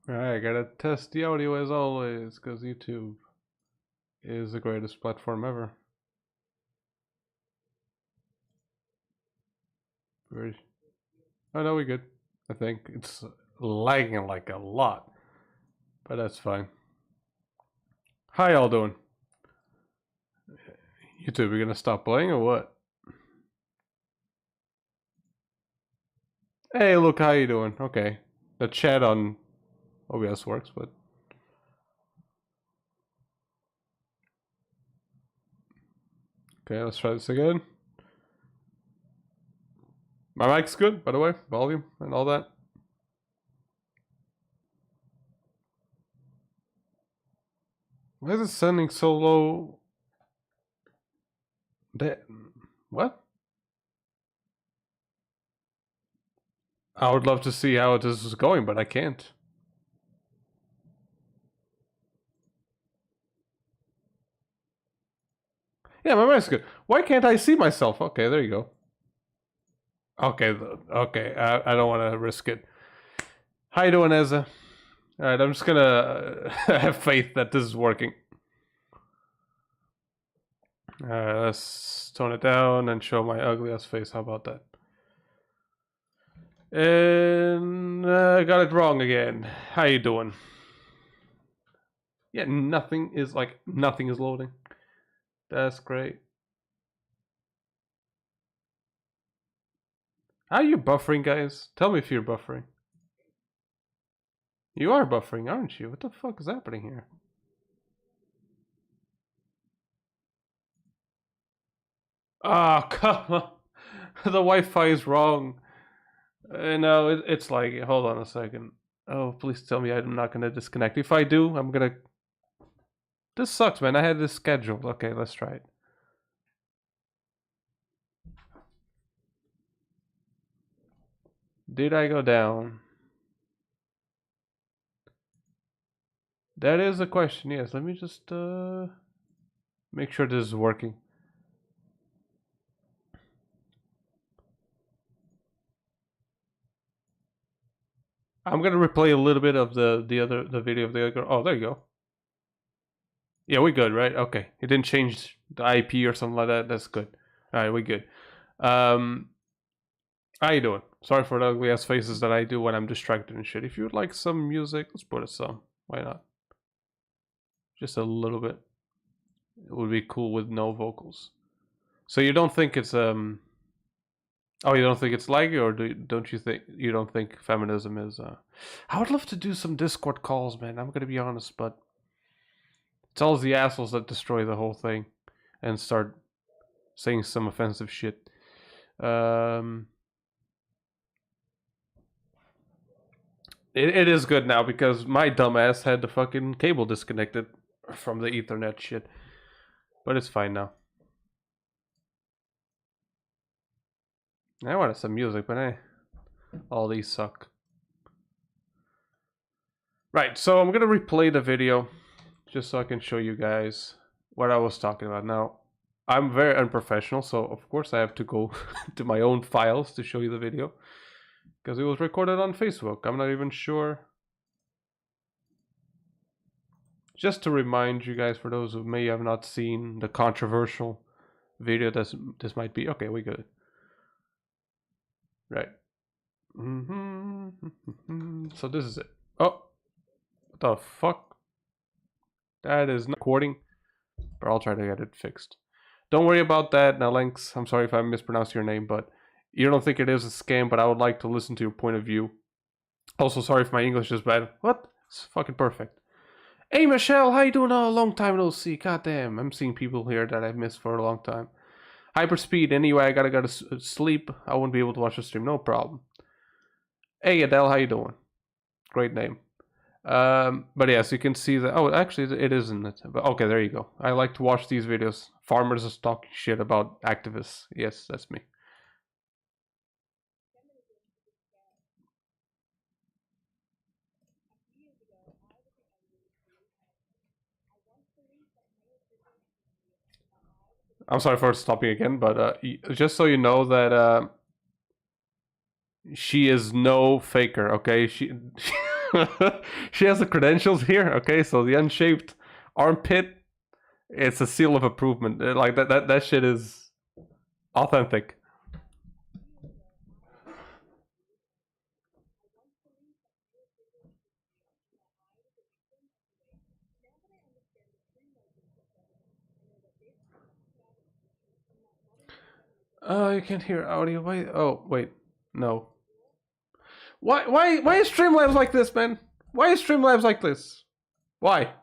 Alright, I gotta test the audio as always, because YouTube is the greatest platform ever. Oh no, we good. I think it's lagging like a lot, but that's fine. How y'all doing? YouTube, you gonna stop playing or what? Hey, look, how you doing? Okay, the chat on OBS works, but okay, let's try this again. My mic's good, by the way, volume and all that. Why is it sounding so low? What? I would love to see how this is going, but I can't. Yeah, my mic's good. Why can't I see myself? Okay, there you go. Okay, okay. I don't want to risk it. How you doing, Ezra? All right, I'm just gonna have faith that this is working. Let's tone it down and show my ugly ass face. How about that? And I got it wrong again. How you doing? Yeah, nothing is loading. That's great. How are you buffering, guys? Tell me if you're buffering. You are buffering, aren't you? What the fuck is happening here? Oh, come on. The Wi-Fi is wrong. No, it's like, hold on a second. Oh, please tell me I'm not gonna disconnect. If I do, I'm gonna... This sucks, man. I had this scheduled. Okay, let's try it. Did I go down? That is a question, yes. Let me just make sure this is working. I'm gonna replay a little bit of the video of the other girl. Oh, there you go. Yeah, we good, right? Okay. It didn't change the IP or something like that. That's good. Alright, we good. How you doing? Sorry for the ugly ass faces that I do when I'm distracted and shit. If you would like some music, let's put it some. Why not? Just a little bit. It would be cool with no vocals. So you don't think it's oh, you don't think it's laggy, or don't you think feminism is I would love to do some Discord calls, man. I'm gonna be honest, but it's always the assholes that destroy the whole thing and start saying some offensive shit. It is good now because my dumbass had the fucking cable disconnected from the Ethernet shit. But it's fine now. I wanted some music, but hey, all these suck. Right, so I'm gonna replay the video just so I can show you guys what I was talking about. Now, I'm very unprofessional, so of course I have to go to my own files to show you the video. Because it was recorded on Facebook. I'm not even sure. Just to remind you guys, for those who may have not seen the controversial video this might be. Okay, we good. Right. So this is it. Oh, what the fuck? That is not recording, but I'll try to get it fixed. Don't worry about that, Nalenx. I'm sorry if I mispronounced your name, but you don't think it is a scam, but I would like to listen to your point of view. Also, sorry if my English is bad. What? It's fucking perfect. Hey, Michelle, how you doing? Oh, long time no see. God damn, I'm seeing people here that I've missed for a long time. Hyperspeed, anyway, I gotta go to sleep. I won't be able to watch the stream, no problem. Hey, Adele, how you doing? Great name. But yes, you can see that. Oh, actually, it isn't it. But okay, there you go. I like to watch these videos. Farmers are talking shit about activists. Yes, that's me. I'm sorry for stopping again, but just so you know that she is no faker. Okay, she She has the credentials here. Okay, so the unshaped armpit, it's a seal of approval. Like that shit is authentic. Oh, you can't hear audio. Wait. Oh, wait. No. Why is Streamlabs like this, man? Why is Streamlabs like this? Why?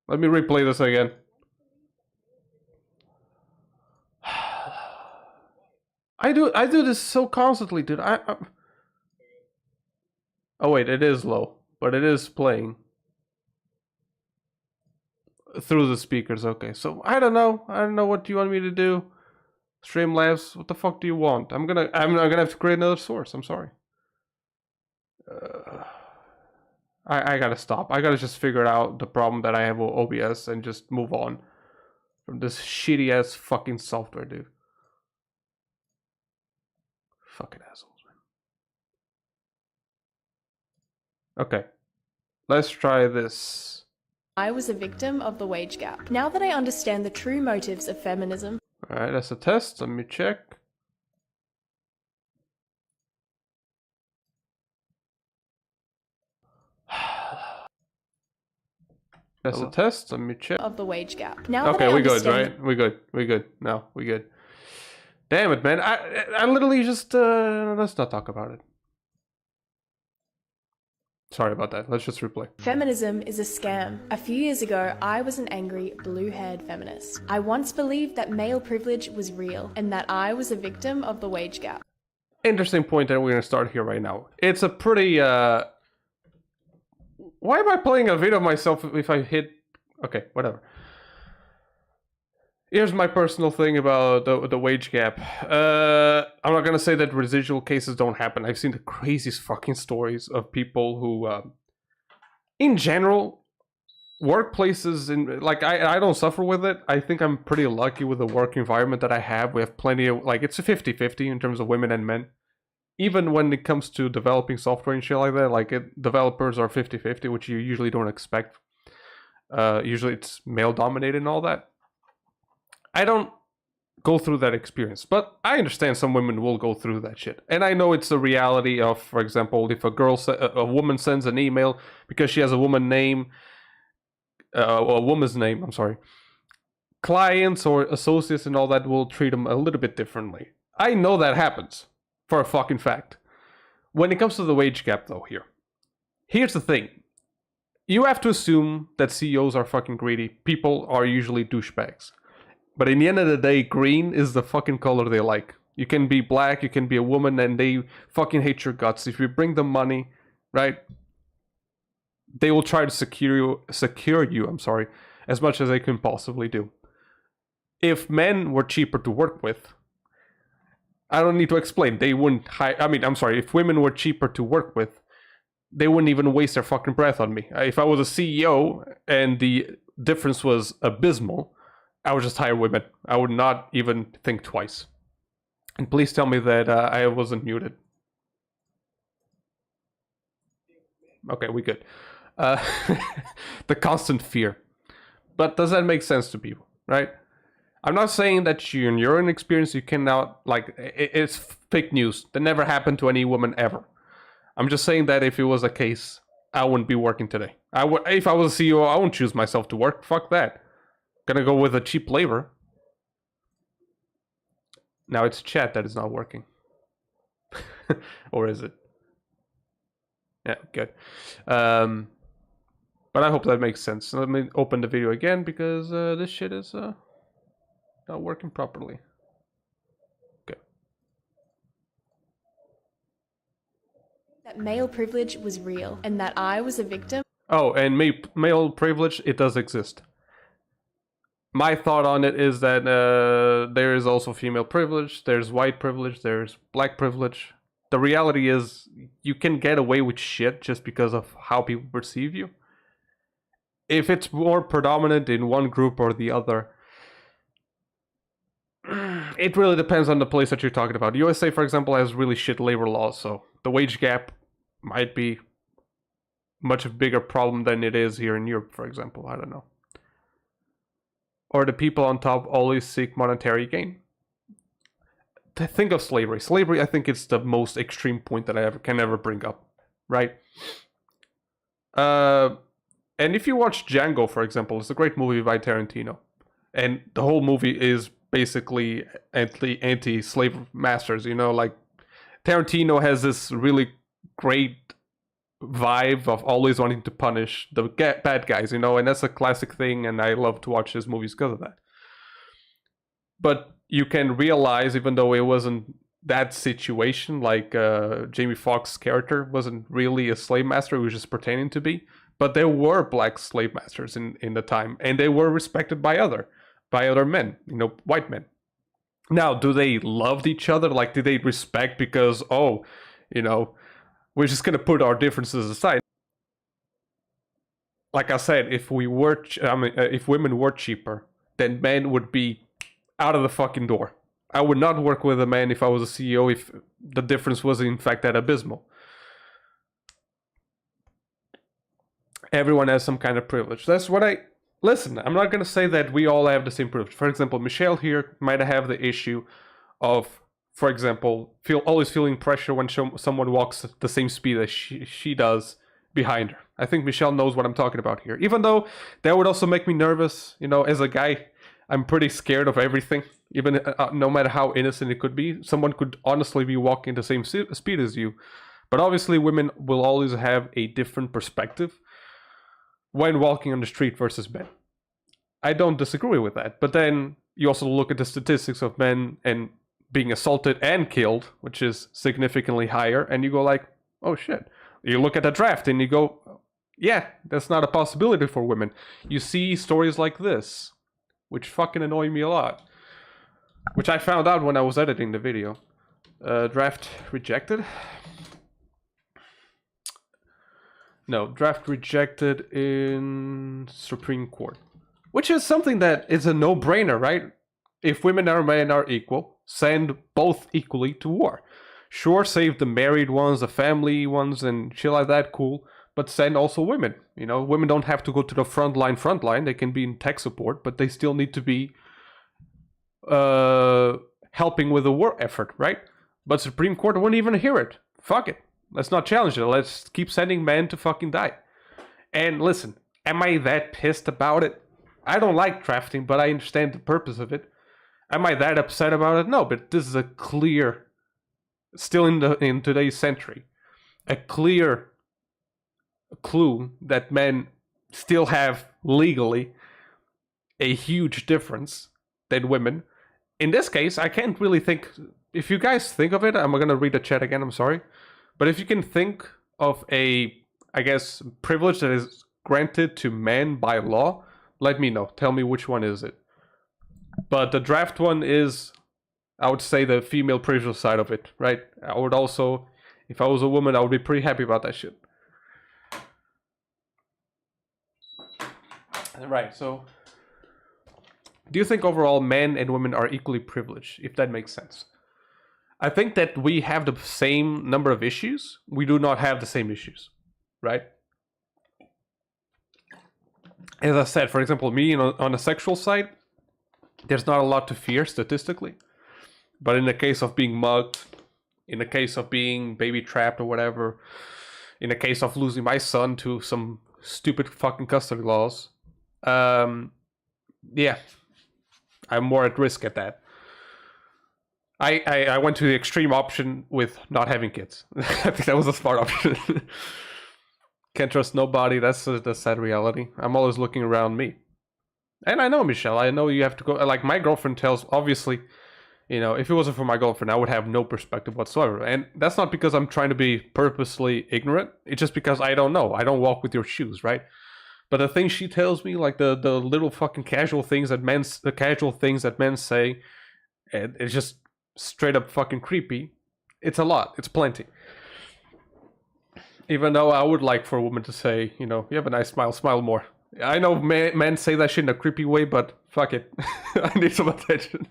Let me replay this again. I do this so constantly, dude. Oh wait, it is low, but it is playing through the speakers. Okay, so I don't know what you want me to do. Streamlabs, what the fuck do you want? I'm gonna have to create another source. I'm sorry. I gotta stop. I gotta just figure out the problem that I have with OBS and just move on from this shitty ass fucking software, dude. Fucking assholes, man. Okay, let's try this. I was a victim of the wage gap. Now that I understand the true motives of feminism. Alright, that's a test. Let me check. That's a test. Let me check. Of the wage gap. Now okay, we good, right? We good. No, we good. Damn it, man. I literally just let's not talk about it. Sorry about that. Let's just replay. Feminism is a scam. A few years ago, I was an angry, blue-haired feminist. I once believed that male privilege was real and that I was a victim of the wage gap. Interesting point that we're gonna start here right now. It's a pretty why am I playing a video of myself if I hit... Okay, whatever. Here's my personal thing about the wage gap. I'm not gonna say that residual cases don't happen. I've seen the craziest fucking stories of people who, in general, workplaces, like, I don't suffer with it. I think I'm pretty lucky with the work environment that I have. We have plenty of, like, it's a 50-50 in terms of women and men. Even when it comes to developing software and shit like that, like, developers are 50-50, which you usually don't expect. Usually it's male-dominated and all that. I don't go through that experience, but I understand some women will go through that shit. And I know it's a reality of, for example, if a woman sends an email because she has a woman's name, I'm sorry, clients or associates and all that will treat them a little bit differently. I know that happens, for a fucking fact. When it comes to the wage gap, though, here's the thing. You have to assume that CEOs are fucking greedy. People are usually douchebags. But in the end of the day, green is the fucking color they like. You can be black, you can be a woman, and they fucking hate your guts. If you bring them money, right, they will try to secure you, I'm sorry, as much as they can possibly do. If men were cheaper to work with, I don't need to explain. They wouldn't hire... I mean, I'm sorry, if women were cheaper to work with, they wouldn't even waste their fucking breath on me. If I was a CEO and the difference was abysmal, I would just hire women. I would not even think twice. And please tell me that I wasn't muted. Okay, we good. The constant fear. But does that make sense to people, right? I'm not saying that in your own experience you cannot, like, it's fake news. That never happened to any woman ever. I'm just saying that if it was a case, I wouldn't be working today. If I was a CEO, I wouldn't choose myself to work. Fuck that. Gonna go with a cheap labor. Now it's chat that is not working. Or is it? Yeah, good. But I hope that makes sense. Let me open the video again because this shit is not working properly. Okay. That male privilege was real and that I was a victim. Oh, and male privilege, it does exist. My thought on it is that there is also female privilege, there's white privilege, there's black privilege. The reality is you can get away with shit just because of how people perceive you. If it's more predominant in one group or the other, it really depends on the place that you're talking about. The USA, for example, has really shit labor laws, so the wage gap might be much a bigger problem than it is here in Europe, for example. I don't know. Or the people on top always seek monetary gain. Think of slavery. Slavery, I think it's the most extreme point that I can ever bring up, right? And if you watch Django, for example, it's a great movie by Tarantino. And the whole movie is basically anti-slave masters, you know, like Tarantino has this really great vibe of always wanting to punish the bad guys, you know, and that's a classic thing, and I love to watch his movies because of that. But you can realize, even though it wasn't that situation, like Jamie Foxx's character wasn't really a slave master, he was just pretending to be, but there were black slave masters in the time, and they were respected by other men, you know, white men. Now, do they loved each other? Like, did they respect because, oh, you know, we're just gonna put our differences aside? Like I said, if women were cheaper, then men would be out of the fucking door. I would not work with a man if I was a CEO if the difference was in fact that abysmal. Everyone has some kind of privilege. That's what listen, I'm not gonna say that we all have the same privilege. For example, Michelle here might have the issue of, for example, always feeling pressure when someone walks at the same speed as she does behind her. I think Michelle knows what I'm talking about here. Even though that would also make me nervous, you know, as a guy, I'm pretty scared of everything. Even no matter how innocent it could be, someone could honestly be walking the same speed as you. But obviously, women will always have a different perspective when walking on the street versus men. I don't disagree with that. But then you also look at the statistics of men and being assaulted and killed, which is significantly higher, and you go like, oh shit. You look at the draft and you go, yeah, that's not a possibility for women. You see stories like this, which fucking annoy me a lot, which I found out when I was editing the video. Draft rejected? No, draft rejected in Supreme Court, which is something that is a no-brainer, right? If women and men are equal, send both equally to war. Sure, save the married ones, the family ones, and shit like that, cool. But send also women. You know, women don't have to go to the front line. They can be in tech support, but they still need to be helping with the war effort, right? But Supreme Court wouldn't even hear it. Fuck it. Let's not challenge it. Let's keep sending men to fucking die. And listen, am I that pissed about it? I don't like drafting, but I understand the purpose of it. Am I that upset about it? No, but this is a clear, still in today's century, a clear clue that men still have legally a huge difference than women. In this case, I can't really think, if you guys think of it, I'm gonna read the chat again, I'm sorry. But if you can think of a, I guess, privilege that is granted to men by law, let me know. Tell me which one is it. But the draft one is, I would say, the female privilege side of it, right? I would also, if I was a woman, I would be pretty happy about that shit. Right, so do you think overall men and women are equally privileged, if that makes sense? I think that we have the same number of issues. We do not have the same issues, right? As I said, for example, me on the sexual side, there's not a lot to fear statistically. But in the case of being mugged, in the case of being baby trapped or whatever, in the case of losing my son to some stupid fucking custody laws, yeah, I'm more at risk at that. I went to the extreme option with not having kids. I think that was a smart option. Can't trust nobody. That's the sad reality. I'm always looking around me. And I know, Michelle, I know you have to go. Like, my girlfriend tells, obviously, you know, if it wasn't for my girlfriend, I would have no perspective whatsoever. And that's not because I'm trying to be purposely ignorant. It's just because I don't know. I don't walk with your shoes, right? But the things she tells me, like the little fucking casual things that men say, and it's just straight up fucking creepy. It's a lot. It's plenty. Even though I would like for a woman to say, you know, you have a nice smile, smile more. I know men say that shit in a creepy way, but fuck it. I need some attention.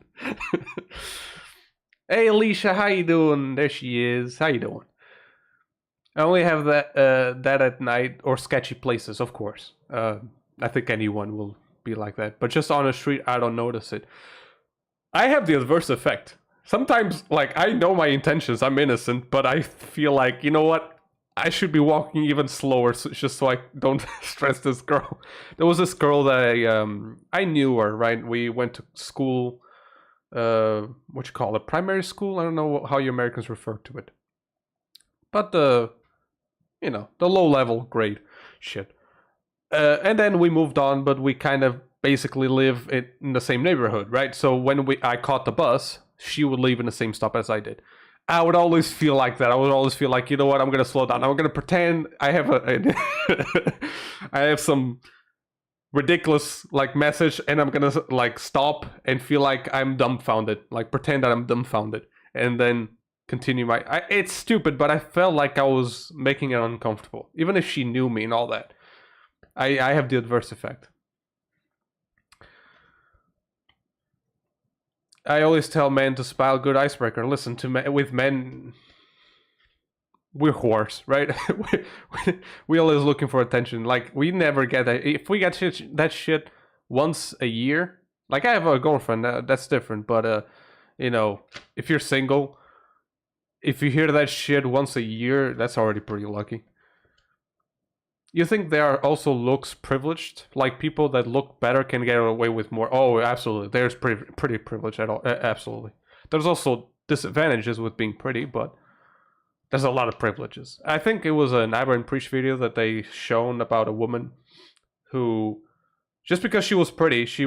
Hey, Alisha, how you doing? There she is. How you doing? I only have that at night or sketchy places, of course. I think anyone will be like that. But just on the street, I don't notice it. I have the adverse effect. Sometimes, like, I know my intentions, I'm innocent, but I feel like, you know what? I should be walking even slower just so I don't stress this girl. There was this girl that I knew her, right? We went to school, what you call it, primary school? I don't know how you Americans refer to it. But the low level grade shit. And then we moved on, but we kind of basically live in the same neighborhood, right? So when I caught the bus, she would leave in the same stop as I did. I would always feel like that. I would always feel like, you know what, I'm gonna slow down. I'm gonna pretend I have I have some ridiculous like message, and I'm gonna like stop and feel like I'm dumbfounded, like pretend that I'm dumbfounded, and then continue my. It's stupid, but I felt like I was making it uncomfortable, even if she knew me and all that. I have the adverse effect. I always tell men to spile good icebreaker. Listen, with men, we're whores, right? we always looking for attention. Like, we never get that. If we get that shit once a year, like, I have a girlfriend, that's different. But if you're single, if you hear that shit once a year, that's already pretty lucky. You think they are also looks privileged? Like, people that look better can get away with more? Oh, absolutely. There's pretty privilege at all. Absolutely. There's also disadvantages with being pretty, but there's a lot of privileges. I think it was an Aberrant Preach video that they shown about a woman who, just because she was pretty, she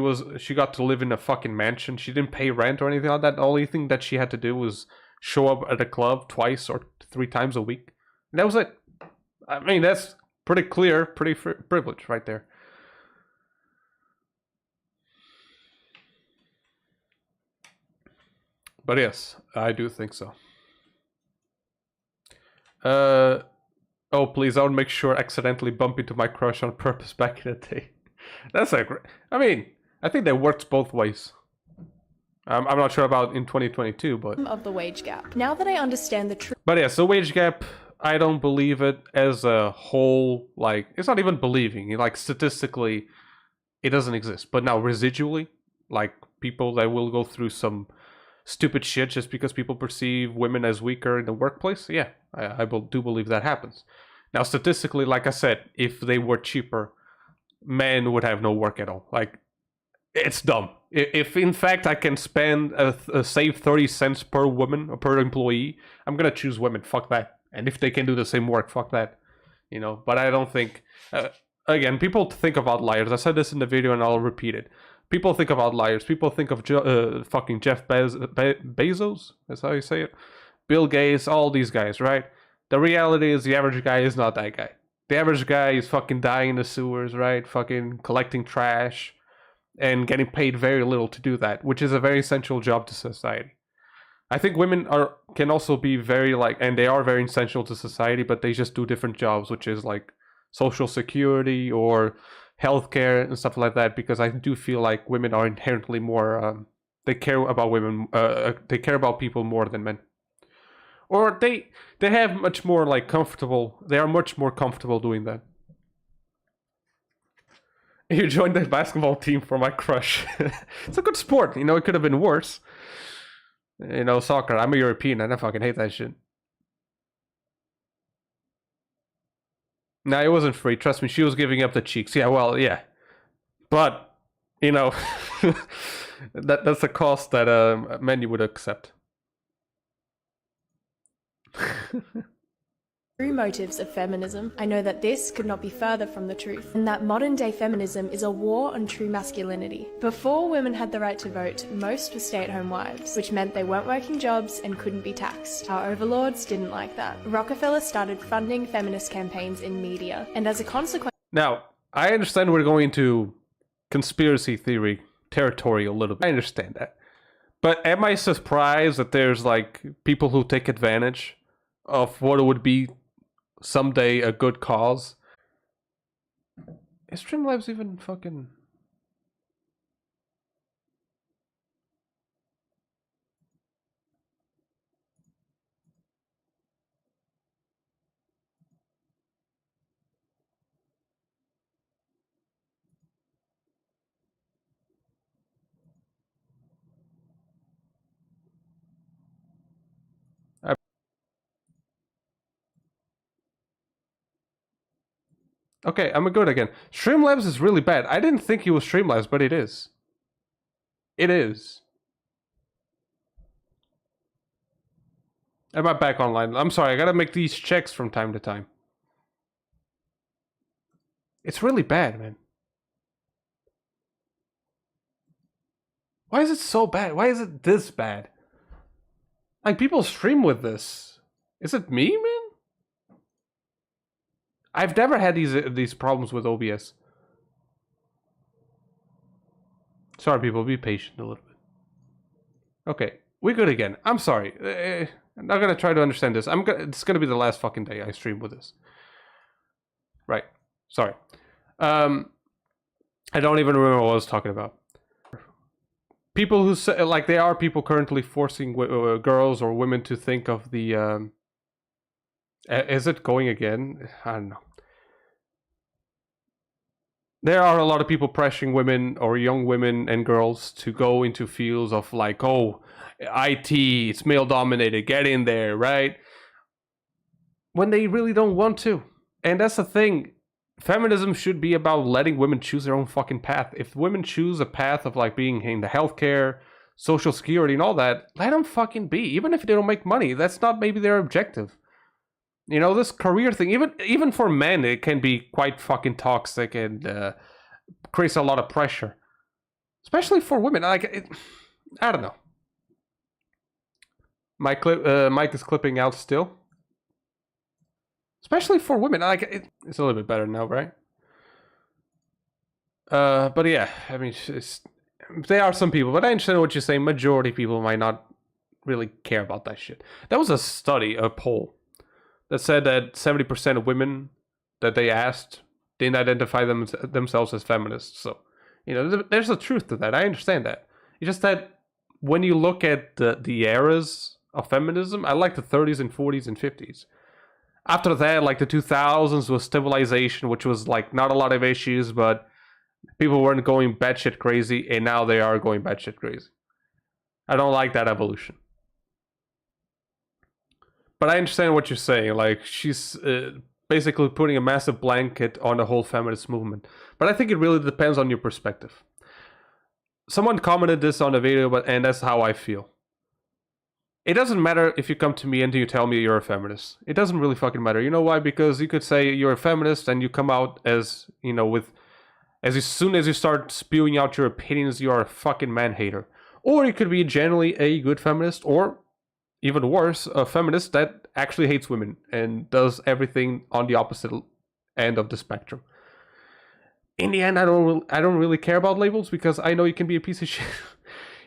got to live in a fucking mansion. She didn't pay rent or anything like that. The only thing that she had to do was show up at a club twice or 3 times a week. And that was it. I mean, that's pretty clear, pretty privilege right there. But yes, I do think so. Oh, please, I would make sure accidentally bump into my crush on purpose back in the day. That's a great. I mean, I think that works both ways. I'm not sure about in 2022, but of the wage gap. Now that I understand the truth. But yeah, so wage gap, I don't believe it as a whole. Like, it's not even believing. Like, statistically, it doesn't exist. But now, residually, like, people that will go through some stupid shit just because people perceive women as weaker in the workplace, yeah, I do believe that happens. Now, statistically, like I said, if they were cheaper, men would have no work at all. Like, it's dumb. If in fact I can spend save 30 cents per woman or per employee, I'm gonna choose women. Fuck that. And if they can do the same work, fuck that. But I don't think. Again, people think of outliers. I said this in the video, and I'll repeat it. People think of outliers. People think of fucking Jeff Bezos. That's how you say it. Bill Gates, all these guys, right? The reality is the average guy is not that guy. The average guy is fucking dying in the sewers, right? Fucking collecting trash and getting paid very little to do that, which is a very essential job to society. I think women can also be very and they are very essential to society, but they just do different jobs, which is like social security or healthcare and stuff like that. Because I do feel like women are inherently more, they care about women, they care about people more than men, or they have much more comfortable. They are much more comfortable doing that. You joined the basketball team for my crush. It's a good sport. It could have been worse. Soccer. I'm a European and I fucking hate that shit. Nah, it wasn't free. Trust me, she was giving up the cheeks. Yeah, well, yeah. But, that's a cost that many would accept. True motives of feminism, I know that this could not be further from the truth, and that modern day feminism is a war on true masculinity. Before women had the right to vote, most were stay-at-home wives, which meant they weren't working jobs and couldn't be taxed. Our overlords didn't like that. Rockefeller started funding feminist campaigns in media, and as a consequence... Now, I understand we're going into conspiracy theory territory a little bit. I understand that. But am I surprised that there's people who take advantage of what would be someday a good cause? Is Streamlabs even fucking... Okay, I'm good again. Streamlabs is really bad. I didn't think it was Streamlabs, but it is. It is. Am I back online? I'm sorry, I gotta make these checks from time to time. It's really bad, man. Why is it so bad? Why is it this bad? Like, people stream with this. Is it me, man? I've never had these problems with OBS. Sorry, people, be patient a little bit. Okay, we're good again. I'm sorry. I'm not gonna try to understand this. It's gonna be the last fucking day I stream with this. Right. Sorry. I don't even remember what I was talking about. People who say, like, there are people currently forcing girls or women to think of the is it going again? I don't know. There are a lot of people pressuring women or young women and girls to go into fields of like, oh, IT, it's male dominated, get in there, right? When they really don't want to. And that's the thing. Feminism should be about letting women choose their own fucking path. If women choose a path of like being in the healthcare, social security and all that, let them fucking be. Even if they don't make money, that's not maybe their objective. You know, this career thing, even for men, it can be quite fucking toxic and creates a lot of pressure. Especially for women. Like, I don't know. Mic is clipping out still. Especially for women. Like, it's a little bit better now, right? But yeah, I mean, there are some people, but I understand what you're saying. Majority of people might not really care about that shit. That was a study, a poll, that said that 70% of women that they asked didn't identify themselves as feminists. So, you know, there's a truth to that. I understand that. It's just that when you look at the eras of feminism, I like the 30s and 40s and 50s. After that, like the 2000s was civilization, which was like not a lot of issues, but people weren't going batshit crazy, and now they are going batshit crazy. I don't like that evolution. But I understand what you're saying. Like, she's basically putting a massive blanket on the whole feminist movement. But I think it really depends on your perspective. Someone commented this on the video, and that's how I feel. It doesn't matter if you come to me and you tell me you're a feminist. It doesn't really fucking matter. You know why? Because you could say you're a feminist and you come out as, you know, with... as soon as you start spewing out your opinions, you are a fucking man-hater. Or you could be generally a good feminist, or... even worse, a feminist that actually hates women and does everything on the opposite end of the spectrum. In the end, I don't really care about labels because I know you can be a piece of shit.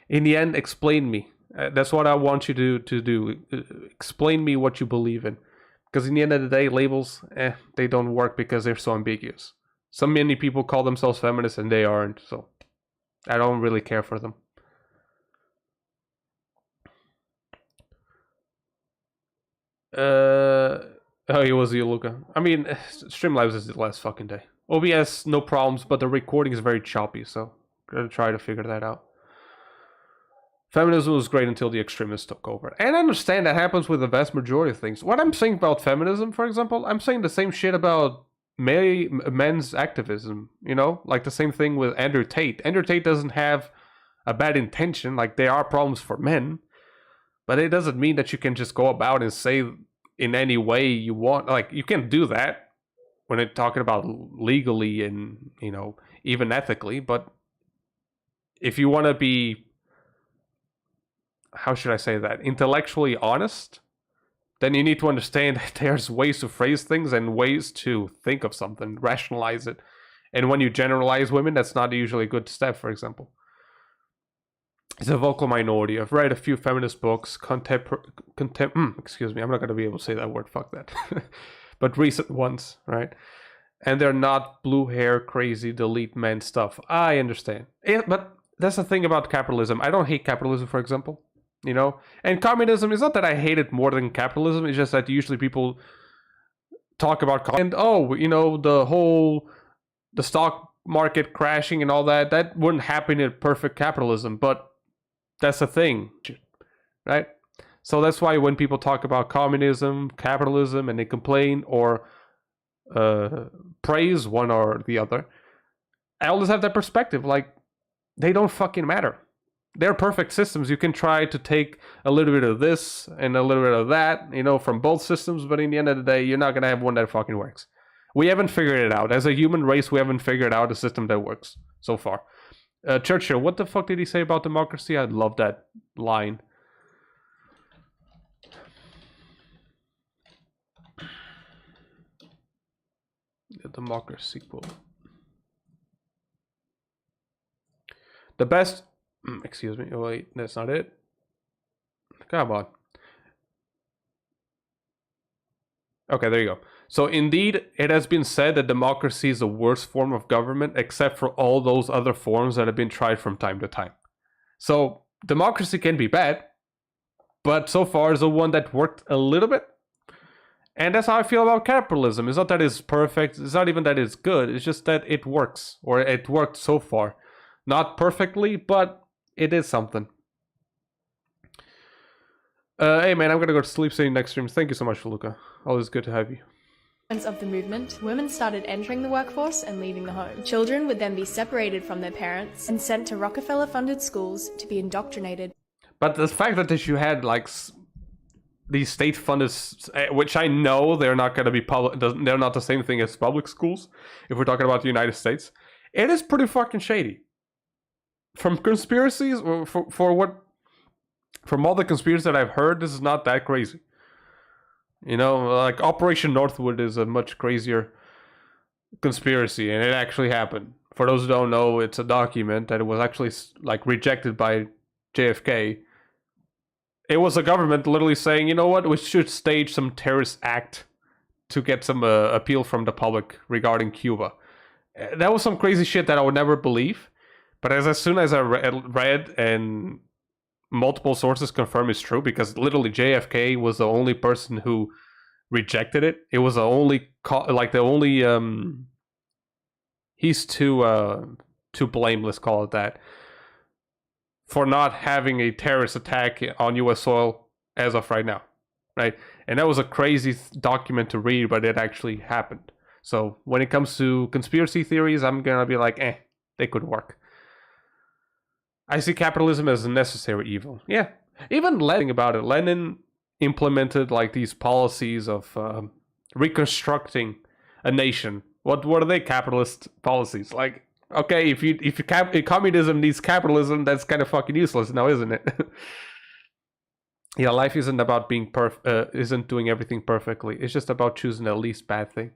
In the end, explain me. That's what I want you to do. Explain me what you believe in. Because in the end of the day, labels, they don't work because they're so ambiguous. So many people call themselves feminists and they aren't. So I don't really care for them. Oh, it was you, Louca. I mean, Streamlabs is the last fucking day. OBS, no problems, but the recording is very choppy, so gotta try to figure that out. Feminism was great until the extremists took over. And I understand that happens with the vast majority of things. What I'm saying about feminism, for example, I'm saying the same shit about men's activism, you know? Like the same thing with Andrew Tate. Andrew Tate doesn't have a bad intention, like there are problems for men, but it doesn't mean that you can just go about and say in any way you want. Like, you can do that when you're talking about legally and, you know, even ethically, but if you want to be, how should I say that, intellectually honest, then you need to understand that there's ways to phrase things and ways to think of something, rationalize it. And when you generalize women, that's not usually a good step, for example. It's a vocal minority. I've read a few feminist books, excuse me, I'm not going to be able to say that word, fuck that. But recent ones, right? And they're not blue hair, crazy, delete men stuff. I understand. But that's the thing about capitalism. I don't hate capitalism, for example. You know? And communism, is not that I hate it more than capitalism, it's just that usually people talk about and you know, the stock market crashing and all that, that wouldn't happen in perfect capitalism, but that's the thing, right? So that's why when people talk about communism, capitalism, and they complain, or praise one or the other. I always have that perspective, like, they don't fucking matter. They're perfect systems. You can try to take a little bit of this and a little bit of that, you know, from both systems, but in the end of the day, you're not gonna have one that fucking works. We haven't figured it out. As a human race, we haven't figured out a system that works so far. Churchill, what the fuck did he say about democracy? I love that line. The democracy quote. The best... excuse me. Oh, wait, that's not it. Come on. Okay, there you go. So indeed, it has been said that democracy is the worst form of government, except for all those other forms that have been tried from time to time. So democracy can be bad, but so far is the one that worked a little bit. And that's how I feel about capitalism. It's not that it's perfect. It's not even that it's good. It's just that it works, or it worked so far. Not perfectly, but it is something. Hey man, I'm gonna go to sleep. See you next stream. Thank you so much, Louca. Always good to have you. Of the movement, women started entering the workforce and leaving the home. Children would then be separated from their parents and sent to Rockefeller-funded schools to be indoctrinated. But the fact that you had like these state-funded, which I know they're not going to be public, they're not the same thing as public schools. If we're talking about the United States, it is pretty fucking shady. From conspiracies, or from all the conspiracies that I've heard, this is not that crazy. You know, like Operation Northwood is a much crazier conspiracy, and it actually happened. For those who don't know, it's a document that was actually like rejected by JFK. It was a government literally saying, you know what, we should stage some terrorist act to get some appeal from the public regarding Cuba. That was some crazy shit that I would never believe. But as soon as I read and multiple sources confirm it's true, because literally JFK was the only person who rejected it. It was the only he's too blame, let's call it that, for not having a terrorist attack on US soil as of right now, right? And that was a crazy document to read, but it actually happened. So when it comes to conspiracy theories, I'm gonna be like, they could work. I see capitalism as a necessary evil. Yeah, even Lenin about it. Lenin implemented like these policies of reconstructing a nation. What are they? Capitalist policies. Like, okay, if communism needs capitalism, that's kind of fucking useless now, isn't it? Yeah, life isn't about being isn't doing everything perfectly. It's just about choosing the least bad thing.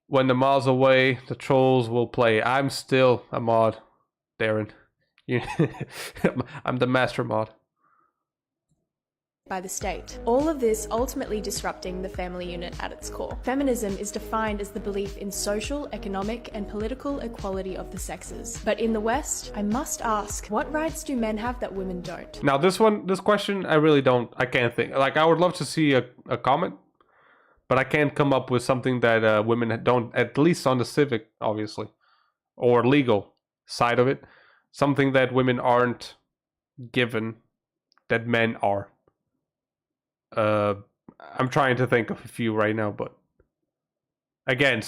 When the miles away, the trolls will play. I'm still a mod, Darren. I'm the master mod. By the state. All of this ultimately disrupting the family unit at its core. Feminism is defined as the belief in social, economic, and political equality of the sexes. But in the West, I must ask, what rights do men have that women don't? Now this question, I can't think. Like, I would love to see a comment, but I can't come up with something that women don't, at least on the civic, obviously, or legal side of it. Something that women aren't given that men are. I'm trying to think of a few right now, but again,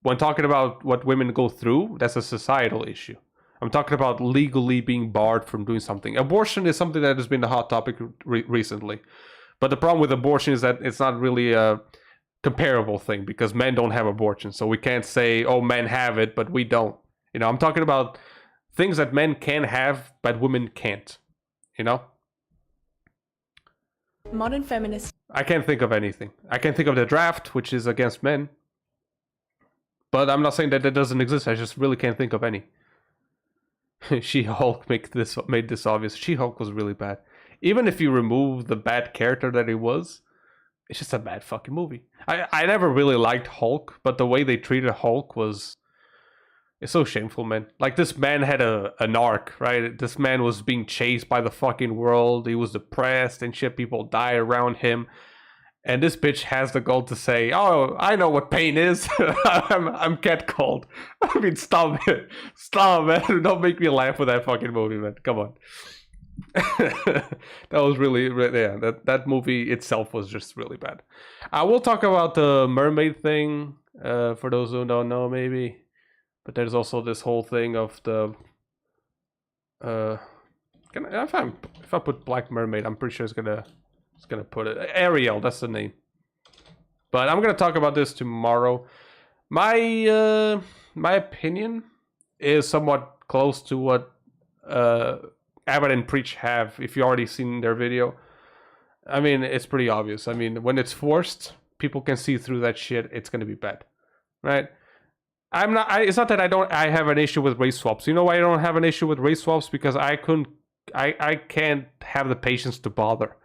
when talking about what women go through, that's a societal issue. I'm talking about legally being barred from doing something. Abortion is something that has been a hot topic recently. But the problem with abortion is that it's not really a comparable thing, because men don't have abortion. So we can't say, oh, men have it, but we don't. You know, I'm talking about things that men can have, but women can't. You know? Modern feminists. I can't think of anything. I can think of the draft, which is against men. But I'm not saying that it doesn't exist. I just really can't think of any. She-Hulk made this obvious. She-Hulk was really bad. Even if you remove the bad character that he was, it's just a bad fucking movie. I never really liked Hulk, but the way they treated Hulk was... It's so shameful, man. Like, this man had an arc, right? This man was being chased by the fucking world. He was depressed and shit. People died around him. And this bitch has the goal to say, oh, I know what pain is. I'm catcalled. I mean, stop it. Stop, man. Don't make me laugh with that fucking movie, man. Come on. That was really, yeah, that movie itself was just really bad. I will talk about the mermaid thing, for those who don't know, maybe. But there's also this whole thing of the if I put Black Mermaid, I'm pretty sure it's gonna put it Ariel, that's the name. But I'm gonna talk about this tomorrow. My my opinion is somewhat close to what Abbott and Preach have, if you already seen their video. I mean, it's pretty obvious. I mean, when it's forced, people can see through that shit. It's gonna be bad, right? It's not that I have an issue with race swaps. You know why I don't have an issue with race swaps? Because I can't have the patience to bother.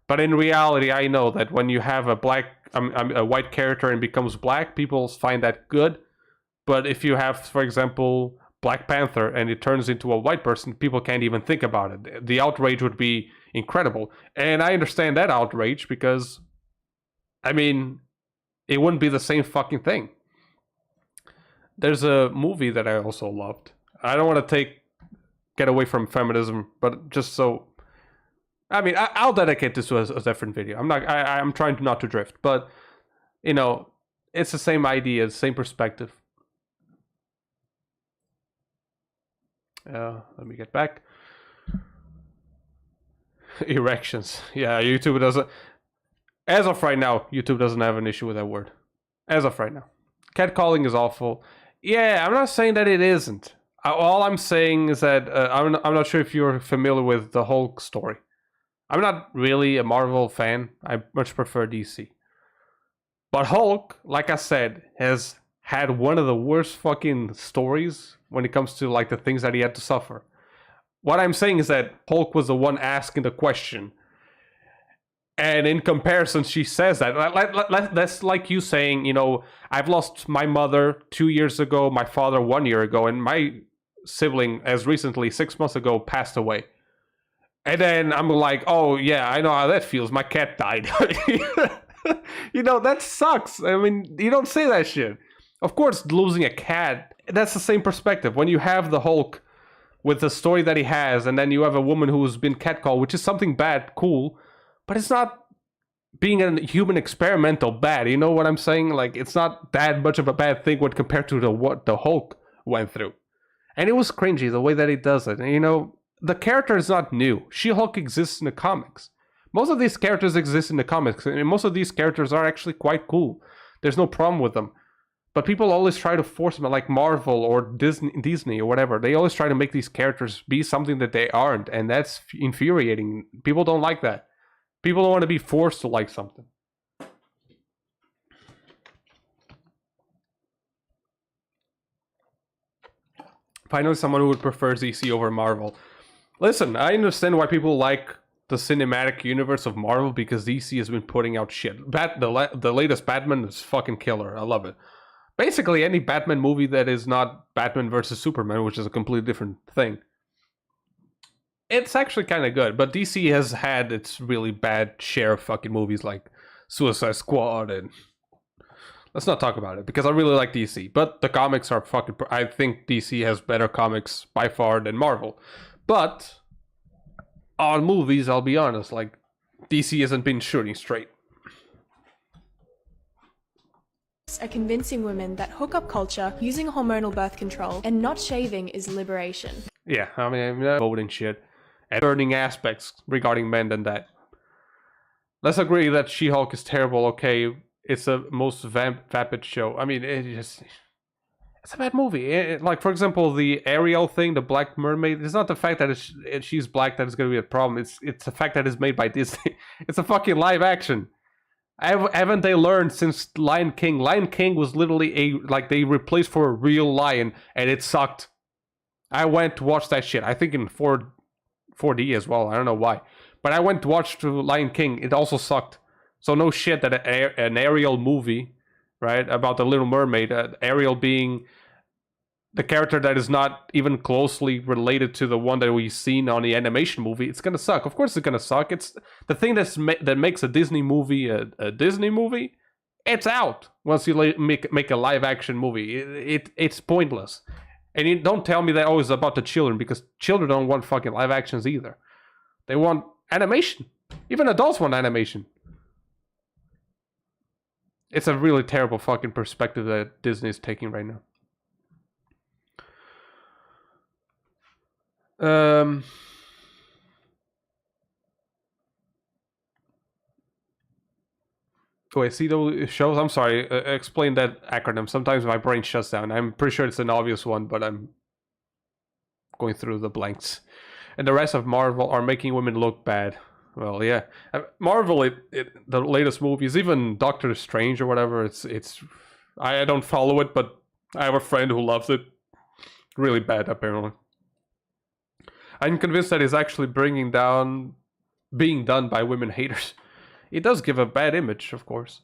But in reality, I know that when you have a white character and becomes black, people find that good. But if you have, for example, Black Panther and it turns into a white person, people can't even think about it. The outrage would be incredible. And I understand that outrage because, I mean, it wouldn't be the same fucking thing. There's a movie that I also loved. I don't want to get away from feminism, but just so... I mean, I'll dedicate this to a different video. I'm trying not to drift, but, you know, it's the same idea, the same perspective. Let me get back. Erections. Yeah, YouTube doesn't... As of right now, YouTube doesn't have an issue with that word. As of right now. Catcalling is awful. Yeah, I'm not saying that it isn't. All I'm saying is that I'm not sure if you're familiar with the Hulk story. I'm not really a Marvel fan. I much prefer DC. But Hulk, like I said, has had one of the worst fucking stories when it comes to like the things that he had to suffer. What I'm saying is that Hulk was the one asking the question. And in comparison, she says that. That's like you saying, you know, I've lost my mother 2 years ago, my father 1 year ago, and my sibling as recently 6 months ago passed away. And then I'm like, oh yeah, I know how that feels. My cat died. You know, that sucks. I mean, you don't say that shit. Of course, losing a cat, that's the same perspective. When you have the Hulk with the story that he has, and then you have a woman who's been catcalled, which is something bad, cool, but it's not being a human experimental bad. You know what I'm saying? Like, it's not that much of a bad thing when compared to what the Hulk went through. And it was cringy, the way that he does it. And, you know, the character is not new. She-Hulk exists in the comics. Most of these characters exist in the comics, and most of these characters are actually quite cool. There's no problem with them. But people always try to force them, like Marvel or Disney or whatever. They always try to make these characters be something that they aren't, and that's infuriating. People don't like that. People don't want to be forced to like something. Finally, someone who would prefer DC over Marvel. Listen, I understand why people like the cinematic universe of Marvel, because DC has been putting out shit. The latest Batman is fucking killer. I love it. Basically, any Batman movie that is not Batman versus Superman, which is a completely different thing, it's actually kind of good. But DC has had its really bad share of fucking movies like Suicide Squad, and let's not talk about it because I really like DC. But the comics are fucking... I think DC has better comics by far than Marvel. But on movies, I'll be honest, like, DC hasn't been shooting straight. Are convincing women that hookup culture, using hormonal birth control, and not shaving is liberation. Yeah, I mean, voting shit and learning aspects regarding men than that. Let's agree that She-Hulk is terrible, okay? It's the most vapid show. I mean, it's a bad movie. Like, for example, the Ariel thing, the Black Mermaid, it's not the fact that she's black that is going to be a problem. It's the fact that it's made by Disney. It's a fucking live action. Haven't they learned since Lion King? Lion King was literally they replaced for a real lion, and it sucked. I went to watch that shit. I think in 4D as well. I don't know why. But I went to watch Lion King. It also sucked. So no shit that an Ariel movie, right, about the Little Mermaid, Ariel being the character that is not even closely related to the one that we've seen on the animation movie, it's gonna suck. Of course it's gonna suck. It's the thing that makes a Disney movie a Disney movie. It's out once you make a live action movie. It's pointless. And you don't tell me that, oh, it's about the children, because children don't want fucking live actions either. They want animation. Even adults want animation. It's a really terrible fucking perspective that Disney is taking right now. Wait, see those shows? I'm sorry, explain that acronym. Sometimes my brain shuts down. I'm pretty sure it's an obvious one, but I'm going through the blanks. And the rest of Marvel are making women look bad. Well, yeah. Marvel, the latest movies, even Doctor Strange or whatever, it's I don't follow it, but I have a friend who loves it. Really bad, apparently. I'm convinced that it's actually being done by women haters. It does give a bad image, of course.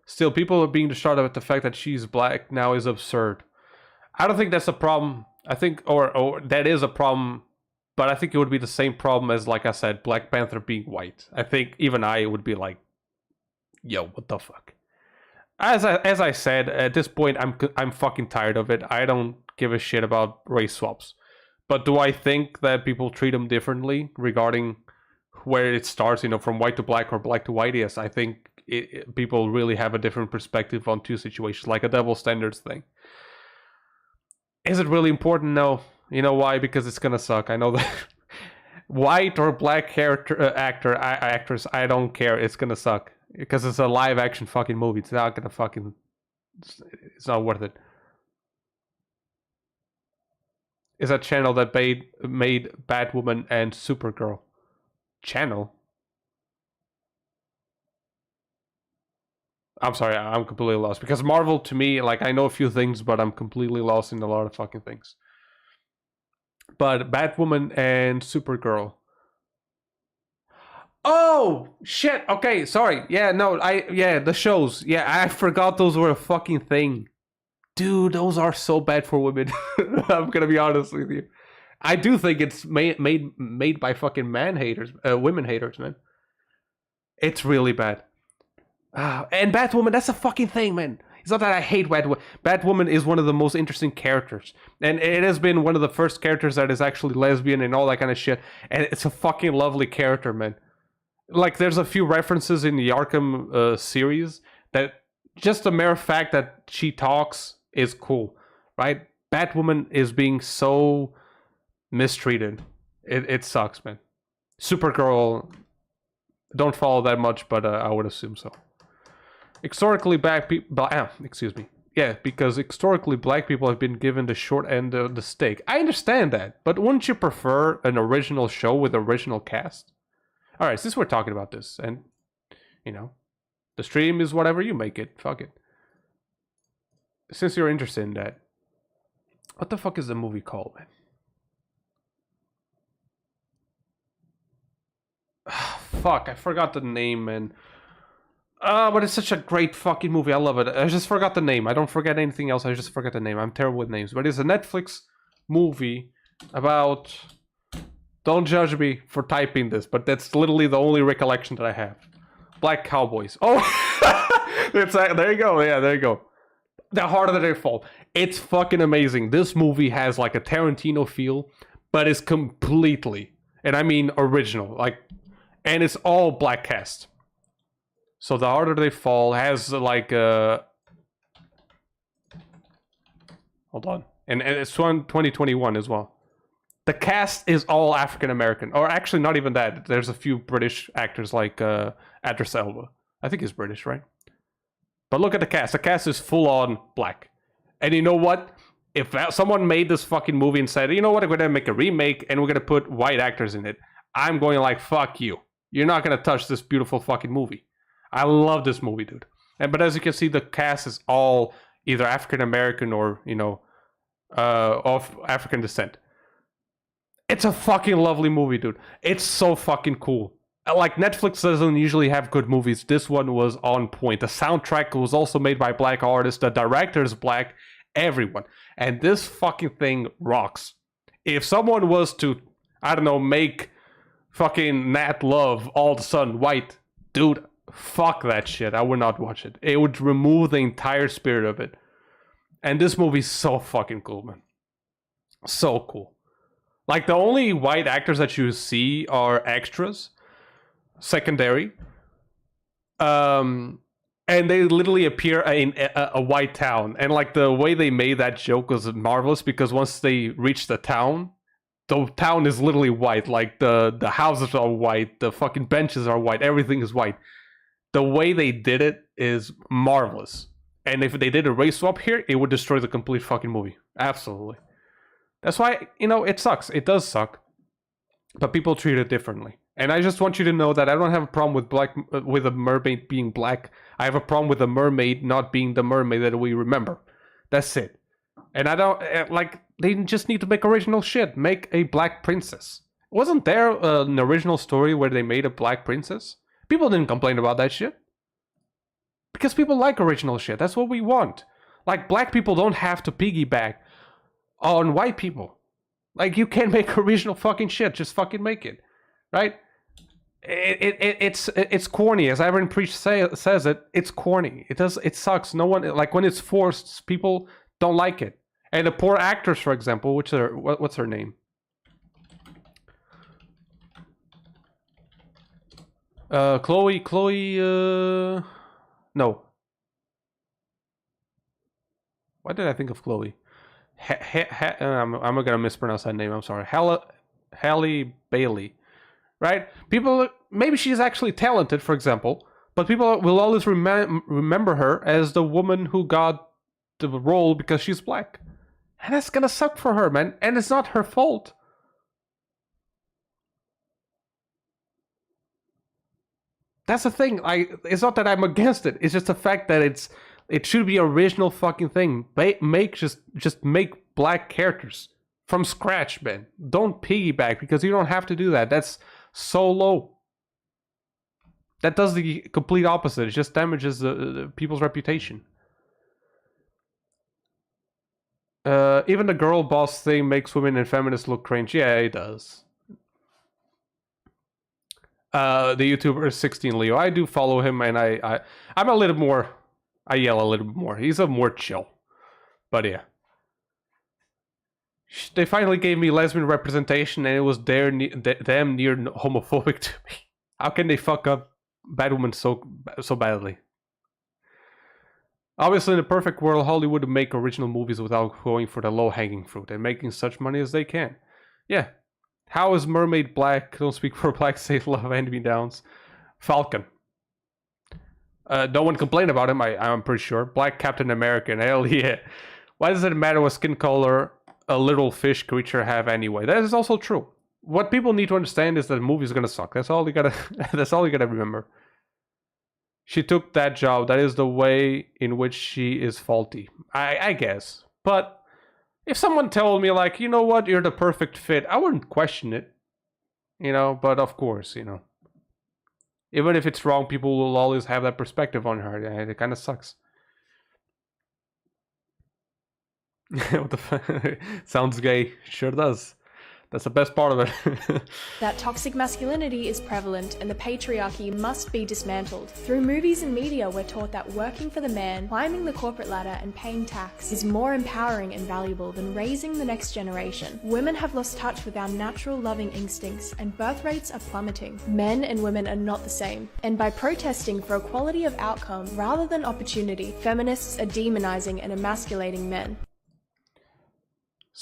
Still, people are being distraught at the fact that she's black now is absurd. I don't think that's a problem. I think, or that is a problem, but I think it would be the same problem as, like I said, Black Panther being white. I think even I would be like, yo, what the fuck? As I said, at this point, I'm fucking tired of it. I don't give a shit about race swaps. But do I think that people treat them differently regarding where it starts, from white to black or black to white? Yes, I think people really have a different perspective on two situations, like a double standards thing. Is it really important? No. You know why? Because it's gonna suck. I know that. White or black actors, I don't care. It's gonna suck. Because it's a live action fucking movie. It's not gonna fucking... It's not worth it. Is a channel that made Batwoman and Supergirl. Channel? I'm sorry, I'm completely lost. Because Marvel, to me, like, I know a few things, but I'm completely lost in a lot of fucking things. But Batwoman and Supergirl. Oh, shit. Okay, sorry. Yeah, no, the shows. Yeah, I forgot those were a fucking thing. Dude, those are so bad for women. I'm gonna be honest with you. I do think it's made by fucking women haters, man. It's really bad. And Batwoman, that's a fucking thing, man. It's not that I hate Batwoman. Batwoman is one of the most interesting characters. And it has been one of the first characters that is actually lesbian and all that kind of shit. And it's a fucking lovely character, man. Like, there's a few references in the Arkham series that just the mere fact that she talks is cool, right? Batwoman is being so mistreated. It sucks, man. Supergirl, don't follow that much, but I would assume so. Historically, because historically black people have been given the short end of the stick. I understand that, but wouldn't you prefer an original show with original cast? All right, since we're talking about this, and the stream is whatever you make it. Fuck it. Since you're interested in that, what the fuck is the movie called, man? Fuck, I forgot the name, man. But it's such a great fucking movie. I love it. I just forgot the name. I don't forget anything else. I just forgot the name. I'm terrible with names. But it's a Netflix movie about... Don't judge me for typing this, but that's literally the only recollection that I have. Black Cowboys. Oh! There you go. Yeah, there you go. The Harder They Fall. It's fucking amazing. This movie has like a Tarantino feel, but it's completely, and I mean original, and it's all black cast. So The Harder They Fall has like hold on, and it's 2021 as well. The cast is all African American, or actually not even that. There's a few British actors like Idris Elba. I think he's British, right? But look at the cast. The cast is full on black. And you know what? If someone made this fucking movie and said, you know what, we're gonna make a remake and we're gonna put white actors in it, I'm going like, fuck you. You're not gonna touch this beautiful fucking movie. I love this movie, dude. But as you can see, the cast is all either African American or of African descent. It's a fucking lovely movie, dude. It's so fucking cool. Like, Netflix doesn't usually have good movies. This one was on point. The soundtrack was also made by black artists. The director is black. Everyone. And this fucking thing rocks. If someone was to, I don't know, make fucking Nat Love all of a sudden white, dude, fuck that shit. I would not watch it. It would remove the entire spirit of it. And this movie's so fucking cool, man. So cool. Like, the only white actors that you see are extras, secondary. And they literally appear in a white town. And, like, the way they made that joke was marvelous, because once they reach the town is literally white. Like, the houses are white, the fucking benches are white, everything is white. The way they did it is marvelous. And if they did a race swap here, it would destroy the complete fucking movie. Absolutely. That's why, you know, it sucks. It does suck. But people treat it differently. And I just want you to know that I don't have a problem with a mermaid being black. I have a problem with a mermaid not being the mermaid that we remember. That's it. And I don't, like, they just need to make original shit. Make a black princess. Wasn't there an original story where they made a black princess? People didn't complain about that shit. Because people like original shit. That's what we want. Like, black people don't have to piggyback on white people. Like, you can make original fucking shit. Just fucking make it. Right? It's corny. As Ivan Preach says it, it's corny. It sucks. No one, like, when it's forced, people don't like it. And the poor actors, for example, which are, what's her name? Chloe, no. Why did I think of Chloe? I'm gonna mispronounce that name, I'm sorry. Halle Bailey. Right? People, maybe she's actually talented, for example, but people will always remember her as the woman who got the role because she's black. And that's gonna suck for her, man. And it's not her fault. That's the thing. It's not that I'm against it. It's just the fact that it should be original fucking thing. Just make black characters from scratch, man. Don't piggyback, because you don't have to do that. That's so low. That does the complete opposite. It just damages the people's reputation. Even the girl boss thing makes women and feminists look cringe. Yeah, it does. The YouTuber is 16 Leo. I do follow him, and I'm a little more. I yell a little bit more. He's a more chill. But yeah. They finally gave me lesbian representation, and it was damn near homophobic to me. How can they fuck up Batwoman so badly? Obviously, in a perfect world, Hollywood would make original movies without going for the low-hanging fruit and making such money as they can. Yeah. How is Mermaid black? Don't speak for black, save love, hand-me-downs. Falcon. No one complained about him, I'm pretty sure. Black Captain America, hell yeah. Why does it matter what skin color a little fish creature have anyway? That is also true. What people need to understand is that the movie is gonna suck. That's all you gotta. That's all you gotta remember. She took that job. That is the way in which she is faulty. I guess. But if someone told me, like, you know what, you're the perfect fit, I wouldn't question it. You know, but of course, you know. Even if it's wrong, people will always have that perspective on her. And it kind of sucks. What the fuck? Sounds gay. Sure does. That's the best part of it. That toxic masculinity is prevalent and the patriarchy must be dismantled. Through movies and media, we're taught that working for the man, climbing the corporate ladder and paying tax is more empowering and valuable than raising the next generation. Women have lost touch with our natural loving instincts and birth rates are plummeting. Men and women are not the same. And by protesting for equality of outcome rather than opportunity, feminists are demonizing and emasculating men.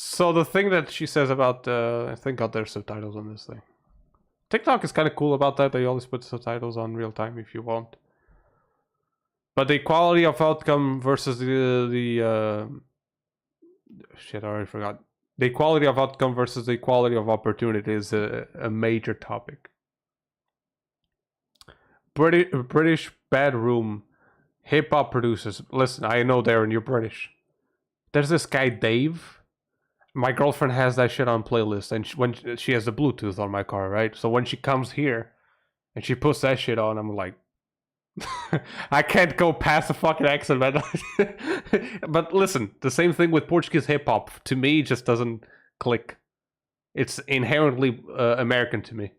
So the thing that she says about, I think got their subtitles on this thing. TikTok is kind of cool about that. They always put subtitles on real time if you want. But the equality of outcome versus shit, I already forgot. The equality of outcome versus the equality of opportunity is a major topic. British bedroom hip hop producers. Listen, I know Darren, you're British. There's this guy Dave. My girlfriend has that shit on playlist, and when she has the Bluetooth on my car, right? So when she comes here and she puts that shit on, I'm like, I can't go past the fucking accent, man. But listen, the same thing with Portuguese hip hop. To me, just doesn't click. It's inherently American to me.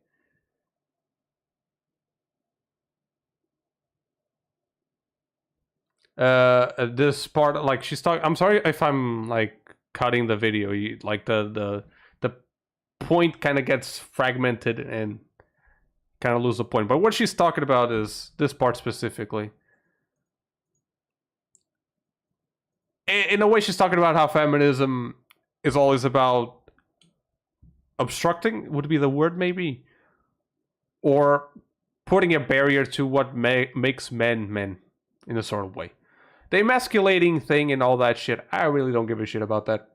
This part, like, she's talking. I'm sorry if I'm like cutting the video. Like the point kind of gets fragmented and kind of lose the point. But what she's talking about is this part specifically. In a way, she's talking about how feminism is always about obstructing, would be the word maybe, or putting a barrier to what makes men in a sort of way. The emasculating thing and all that shit, I really don't give a shit about that.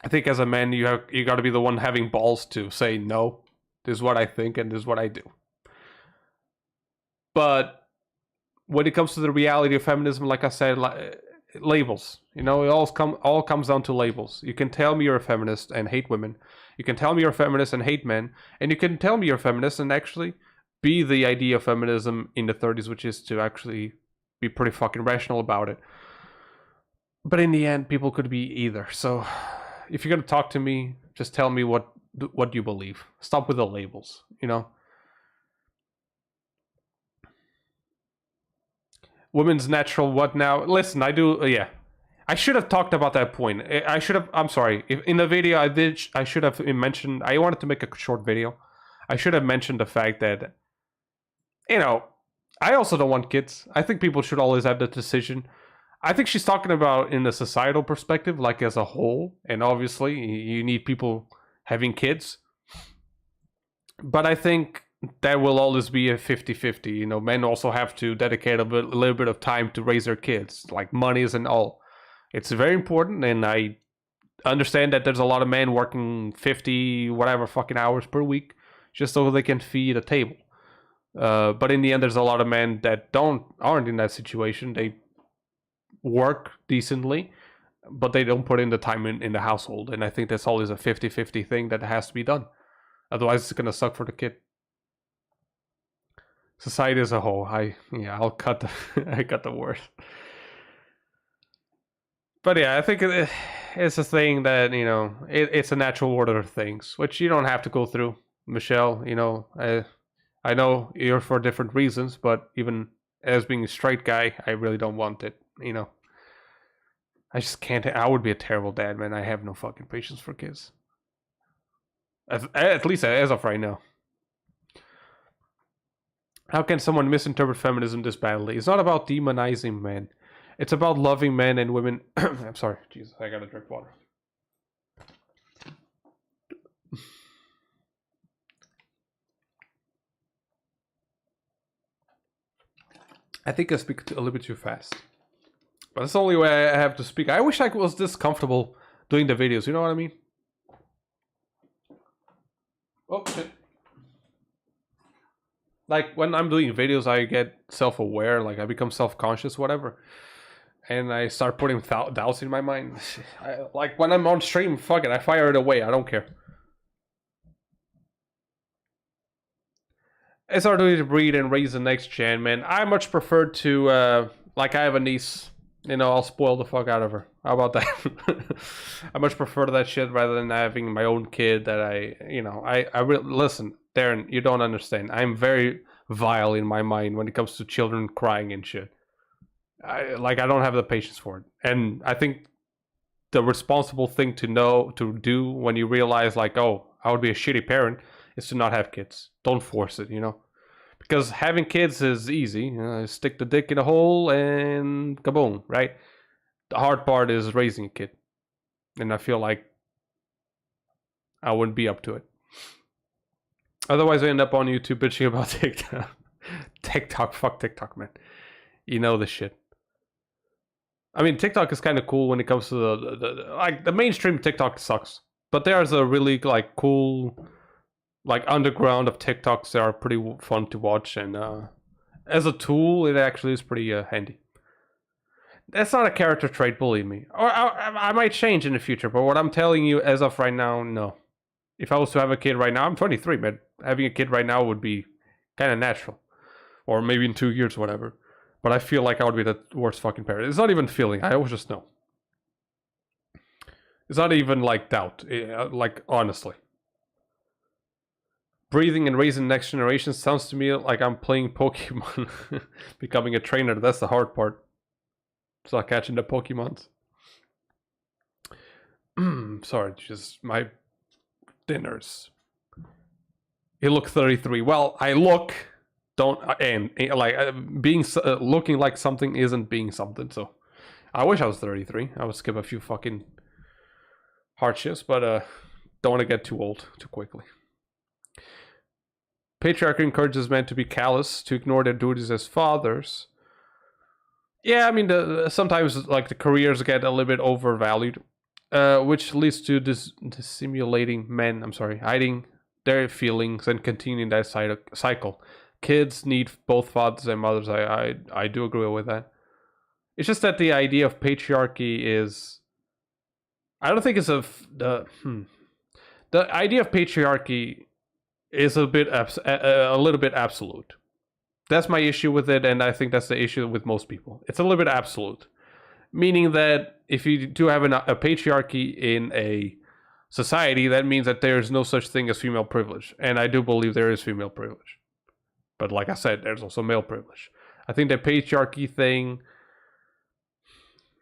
I think as a man, you got to be the one having balls to say, no, this is what I think and this is what I do. But when it comes to the reality of feminism, like I said, labels. You know, it all comes down to labels. You can tell me you're a feminist and hate women. You can tell me you're a feminist and hate men. And you can tell me you're a feminist and actually be the idea of feminism in the 30s, which is to actually be pretty fucking rational about it. But in the end, people could be either. So if you're gonna talk to me, just tell me what you believe. Stop with the labels, you know? Women's natural what now? Listen, I do, yeah. I should have talked about that point. I'm sorry. If in the video I should have mentioned, I wanted to make a short video. I should have mentioned the fact that, you know, I also don't want kids. I think people should always have the decision. I think she's talking about in the societal perspective, like as a whole. And obviously, you need people having kids. But I think that will always be a 50-50. You know, men also have to dedicate a little bit of time to raise their kids, like monies and all. It's very important, and I understand that there's a lot of men working 50 whatever fucking hours per week just so they can feed a table. But in the end, there's a lot of men that aren't in that situation. They work decently, but they don't put in the time in the household. And I think that's always a 50-50 thing that has to be done. Otherwise, it's gonna suck for the kid. Society as a whole. I'll cut I cut the word. But yeah, I think it's a thing that, you know, it's a natural order of things, which you don't have to go through, Michelle. You know, I know you're for different reasons, but even as being a straight guy, I really don't want it, you know. I just can't. I would be a terrible dad, man. I have no fucking patience for kids. At least as of right now. How can someone misinterpret feminism this badly? It's not about demonizing men. It's about loving men and women. I'm sorry. Jesus, I gotta drink water. I think I speak a little bit too fast. But that's the only way I have to speak. I wish I was this comfortable doing the videos. You know what I mean? Oh, shit. Like, when I'm doing videos, I get self-aware. Like, I become self-conscious, whatever. And I start putting doubts in my mind. Like, when I'm on stream, fuck it. I fire it away. I don't care. It's our duty to breed and raise the next gen, man. I much prefer to, like, I have a niece. You know, I'll spoil the fuck out of her. How about that? I much prefer that shit rather than having my own kid that I listen, Darren, you don't understand. I'm very vile in my mind when it comes to children crying and shit. I don't have the patience for it. And I think the responsible thing to do when you realize, like, oh, I would be a shitty parent, is to not have kids. Don't force it, you know? Because having kids is easy. Stick the dick in a hole and kaboom, right? The hard part is raising a kid. And I feel like I wouldn't be up to it. Otherwise, I end up on YouTube bitching about TikTok. Fuck TikTok, man. You know this shit. I mean, TikTok is kind of cool when it comes to the mainstream. TikTok sucks. But there's a really, like, cool, like, underground of TikToks that are pretty fun to watch, and as a tool, it actually is pretty handy. That's not a character trait, believe me. Or I might change in the future, but what I'm telling you as of right now, no. If I was to have a kid right now, I'm 23, man. Having a kid right now would be kind of natural. Or maybe in 2 years, whatever. But I feel like I would be the worst fucking parent. It's not even feeling, I always just know. It's not even like doubt, like, honestly. Breathing and raising next generation sounds to me like I'm playing Pokemon. Becoming a trainer, that's the hard part. It's not catching the Pokemons. Sorry, just my dinners. You look 33. Well, I look, being looking like something isn't being something. So I wish I was 33. I would skip a few fucking hardships, but don't want to get too old too quickly. Patriarchy encourages men to be callous, to ignore their duties as fathers. Yeah, I mean, sometimes like the careers get a little bit overvalued, which leads to dissimulating men. Hiding their feelings and continuing that cycle. Kids need both fathers and mothers. I do agree with that. It's just that the idea of patriarchy is, I don't think it's the idea of patriarchy is a little bit absolute. That's my issue with it, and I think that's the issue with most people. It's a little bit absolute, meaning that if you do have a patriarchy in a society, that means that there's no such thing as female privilege, and I do believe there is female privilege. But like I said, there's also male privilege. I think the patriarchy thing,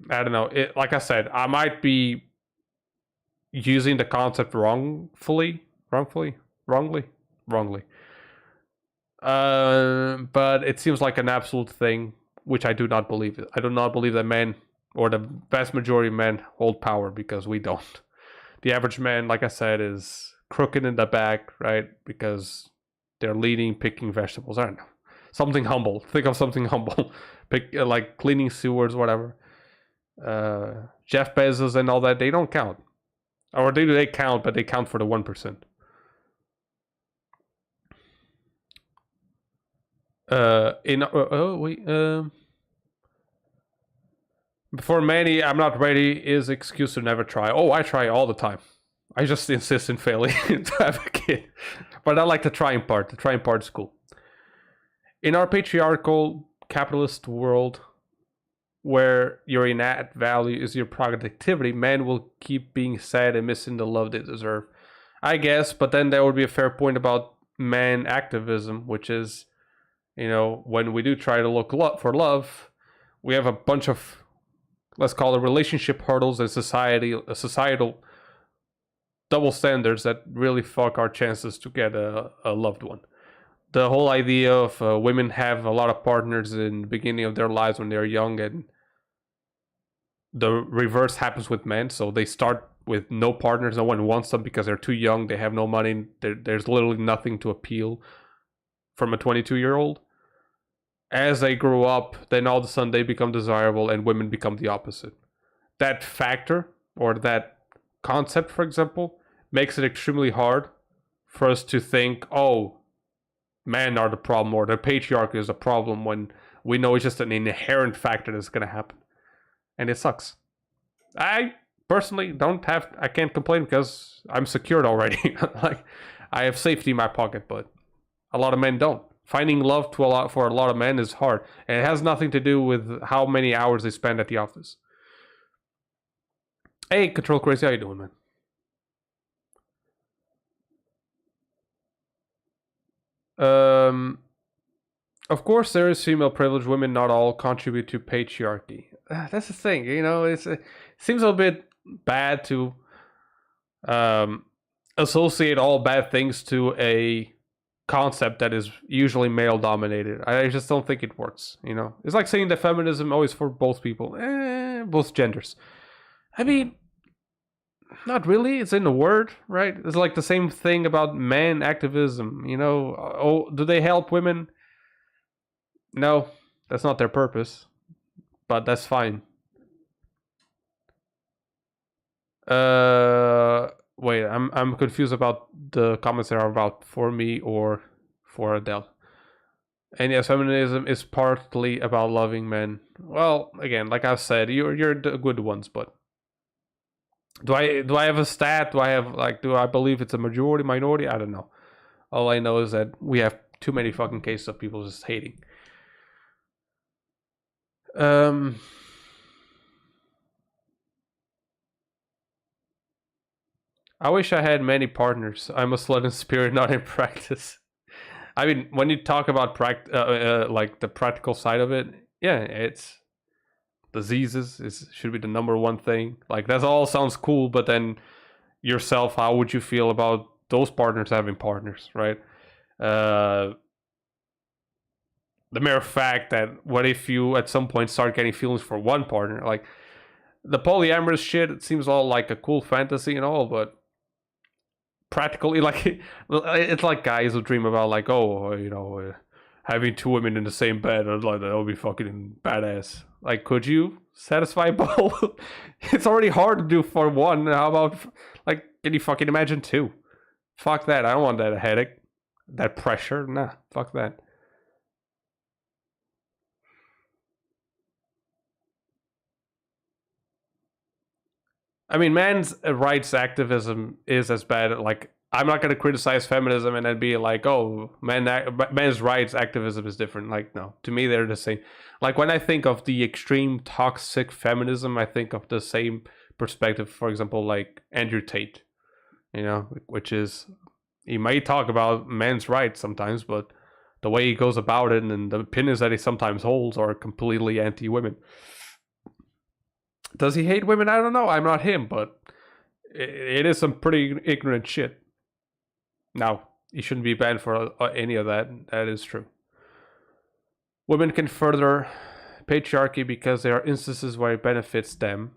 I don't know. Like I said, I might be using the concept wrongly. But it seems like an absolute thing, which I do not believe. I do not believe that men, or the vast majority of men, hold power, because we don't. The average man, like I said, is crooked in the back, right? Because they're picking vegetables. I don't know. Something humble. Think of something humble. Like cleaning sewers, whatever. Jeff Bezos and all that, they don't count. Or they count, but they count for the 1%. For many, I'm not ready is excuse to never try. Oh, I try all the time. I just insist in failing to have a kid. But I like the trying part. The trying part is cool. In our patriarchal capitalist world, where your innate value is your productivity, men will keep being sad and missing the love they deserve. I guess, but then there would be a fair point about man activism, which is, when we do try to look for love, we have a bunch of, let's call it, relationship hurdles and societal double standards that really fuck our chances to get a loved one. The whole idea of women have a lot of partners in the beginning of their lives when they're young, and the reverse happens with men. So they start with no partners, no one wants them because they're too young, they have no money, there's literally nothing to appeal from a 22-year-old. As they grow up, then all of a sudden they become desirable, and women become the opposite. That factor, or that concept, for example, makes it extremely hard for us to think, oh, men are the problem, or the patriarchy is the problem, when we know it's just an inherent factor that's going to happen. And it sucks. I personally I can't complain because I'm secured already. Like, I have safety in my pocket, but a lot of men don't. Finding love for a lot of men is hard. And it has nothing to do with how many hours they spend at the office. Hey, KontrolKrazy, how you doing, man? Of course, there is female privilege. Women, not all, contribute to patriarchy. That's the thing, it seems a bit bad to associate all bad things to a concept that is usually male dominated. I just don't think it works. It's like saying that feminism always for both people, both genders. I mean, not really. It's in the word, right? It's like the same thing about man activism. Oh, do they help women? No, that's not their purpose, but that's fine. Wait, I'm confused about the comments that are about for me or for Adele. And yes, feminism is partly about loving men. Well, again, like I've said, you're the good ones, but do I have a stat? Do I believe it's a majority, minority? I don't know. All I know is that we have too many fucking cases of people just hating. I wish I had many partners. I'm a slut in spirit, not in practice. I mean, when you talk about like the practical side of it, yeah, it's diseases should be the number one thing. Like, that all sounds cool, but then yourself, how would you feel about those partners having partners, right? The mere fact that what if you at some point start getting feelings for one partner, like the polyamorous shit, it seems all like a cool fantasy and all, but practically, like, it's like guys who dream about, like, oh, you know, having 2 women in the same bed, like, that would be fucking badass. Like, could you satisfy both? It's already hard to do for one. How about, like, can you fucking imagine 2? Fuck that. I don't want that headache, that pressure. Nah, fuck that. I mean, men's rights activism is as bad. Like, I'm not going to criticize feminism and then be like, oh, men's rights activism is different. Like, no, to me, they're the same. Like, when I think of the extreme toxic feminism, I think of the same perspective. For example, like Andrew Tate, you know, which is, he may talk about men's rights sometimes, but the way he goes about it and the opinions that he sometimes holds are completely anti-women. Does he hate women? I don't know. I'm not him, but it is some pretty ignorant shit. Now, he shouldn't be banned for any of that. That is true. Women can further patriarchy because there are instances where it benefits them.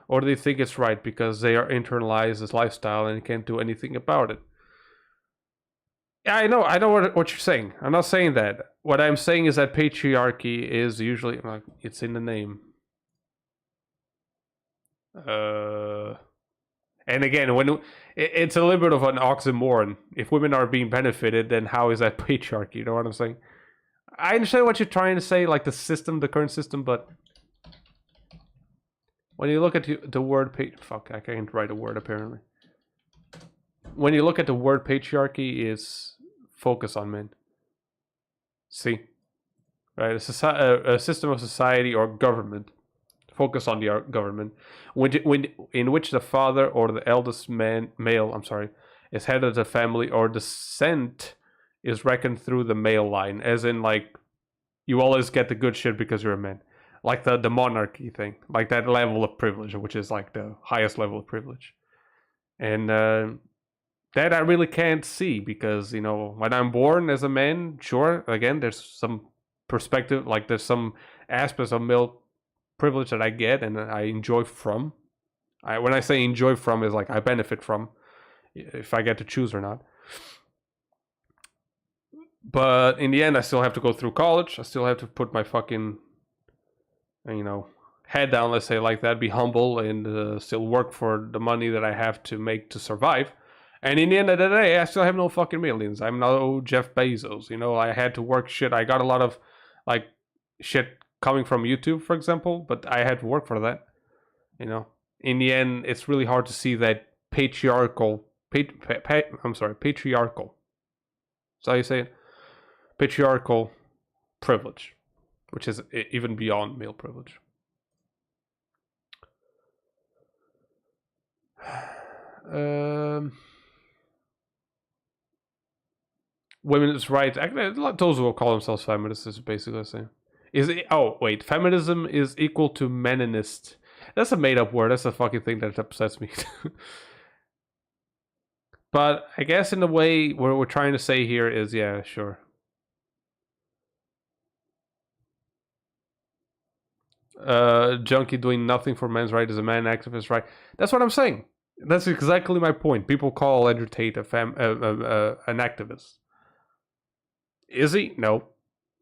Or do they think it's right because they are internalized this lifestyle and can't do anything about it? Yeah, I know what you're saying. I'm not saying that. What I'm saying is that patriarchy is usually, like, it's in the name. And again, when it's a little bit of an oxymoron. If women are being benefited, then how is that patriarchy? You know what I'm saying? I understand what you're trying to say, like the system, the current system, but when you look at the word fuck, I can't write a word apparently. When you look at the word patriarchy, is focus on men. See, right? A system of society or government. Focus on the government, in which the father or the eldest male, is head of the family, or descent is reckoned through the male line, as in, like, you always get the good shit because you're a man, like the monarchy thing, like that level of privilege, which is like the highest level of privilege, and that I really can't see because, you know, when I'm born as a man, sure, again, there's some perspective, like there's some aspects of male privilege that I get and I enjoy from. When I say enjoy from, is like I benefit from, if I get to choose or not. But in the end, I still have to go through college. I still have to put my fucking, you know, head down, let's say like that, be humble, and still work for the money that I have to make to survive. And in the end of the day, I still have no fucking millions. I'm no Jeff Bezos. You know, I had to work shit. I got a lot of, like, shit coming from YouTube, for example, but I had to work for that. You know, in the end, it's really hard to see that patriarchal. Patriarchal. That's how you say it. Patriarchal privilege, which is even beyond male privilege. Women's rights. Those who call themselves feminists is basically the same. Feminism is equal to meninist. That's a made-up word. That's a fucking thing that upsets me. But I guess in the way what we're trying to say here is, yeah, sure. Junkie doing nothing for men's rights is a man activist, right? That's what I'm saying. That's exactly my point. People call Andrew Tate an activist. Is he? No.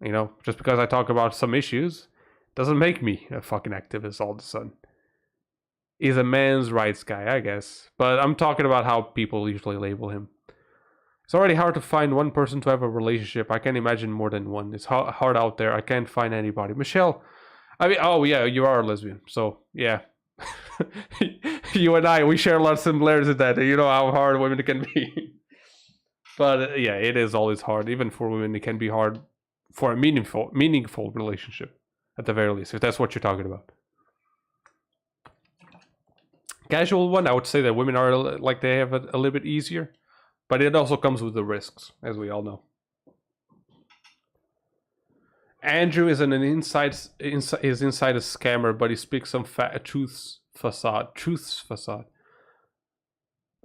You know, just because I talk about some issues doesn't make me a fucking activist all of a sudden. He's a man's rights guy, I guess. But I'm talking about how people usually label him. It's already hard to find one person to have a relationship. I can't imagine more than one. It's hard out there. I can't find anybody. Michelle, I mean, oh yeah, you are a lesbian. So, yeah. You and I, we share a lot of similarities in that. You know how hard women can be. But yeah, it is always hard. Even for women, it can be hard for a meaningful relationship, at the very least, if that's what you're talking about. Casual one, I would say that women are, like, they have it a little bit easier, but it also comes with the risks, as we all know. Andrew is inside a scammer, but he speaks some truths facade.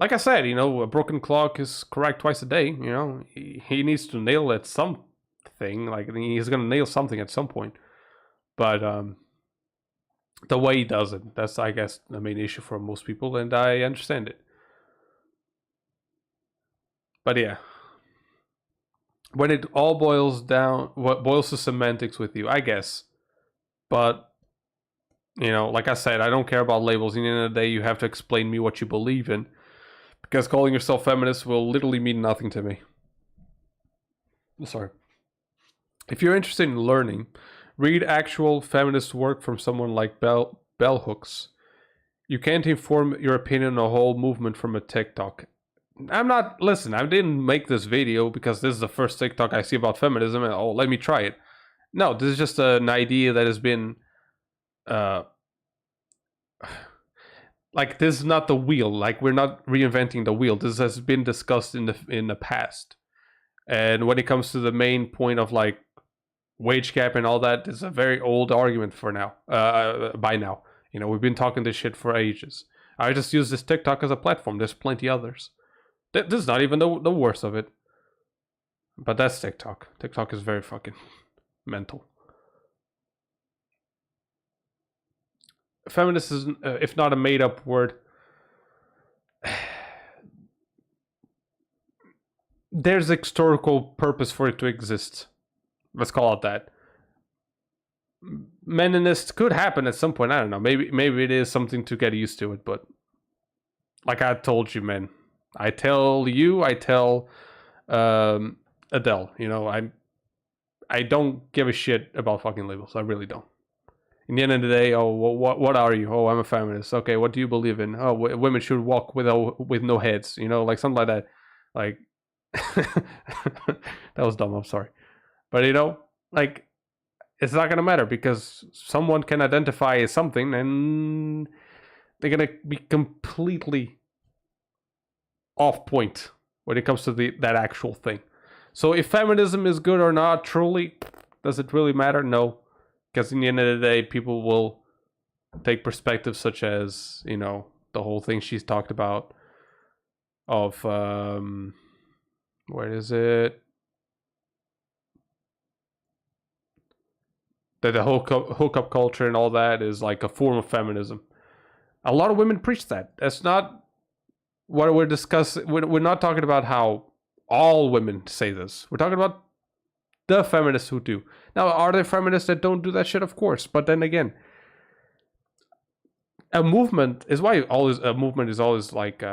like I said, you know, a broken clock is correct twice a day. You know, he needs to nail at something. Like he's gonna nail something at some point. But the way he does it, that's, I guess, the main issue for most people, and I understand it. But yeah, when it all boils down, what boils to semantics with you, I guess. But you know, like I said, I don't care about labels. In the end of the day, you have to explain me what you believe in, because calling yourself feminist will literally mean nothing to me. Sorry. If you're interested in learning, read actual feminist work from someone like Bell Hooks. You can't inform your opinion on a whole movement from a TikTok. Listen, I didn't make this video because this is the first TikTok I see about feminism and oh, let me try it. No, this is just an idea that has been, like, this is not the wheel. Like, we're not reinventing the wheel. This has been discussed in the past. And when it comes to the main point of, like, wage gap and all that, it's a very old argument for now. By now, you know, we've been talking this shit for ages. I just use this TikTok as a platform. There's plenty others. This is not even the worst of it. But that's TikTok. TikTok is very fucking mental. Feminist is, if not a made-up word, there's historical purpose for it to exist. Let's call it that. Meninist could happen at some point. I don't know. Maybe it is something to get used to it. But like I told you, man, I tell Adele. You know, I don't give a shit about fucking labels. I really don't. In the end of the day, oh, what are you? Oh, I'm a feminist. Okay, what do you believe in? Oh, women should walk with no heads. You know, like something like that. Like that was dumb. I'm sorry. But you know, like, it's not gonna matter because someone can identify as something and they're gonna be completely off point when it comes to that actual thing. So if feminism is good or not, truly, does it really matter? No. Because in the end of the day, people will take perspectives such as, you know, the whole thing she's talked about of, where is it? That the whole hookup culture and all that is like a form of feminism. A lot of women preach that. That's not what we're discussing. We're not talking about how all women say this. We're talking about the feminists who do. Now, are there feminists that don't do that shit? Of course. But then again, a movement is always like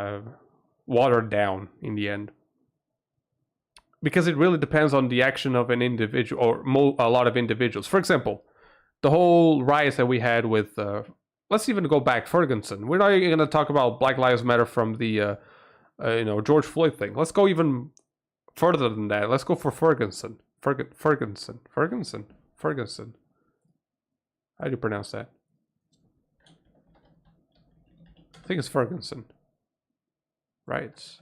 watered down in the end. Because it really depends on the action of an individual or a lot of individuals. For example, the whole riots that we had with, let's even go back, Ferguson. We're not even going to talk about Black Lives Matter from the, George Floyd thing. Let's go even further than that. Let's go for Ferguson. Ferguson. How do you pronounce that? I think it's Ferguson. Right.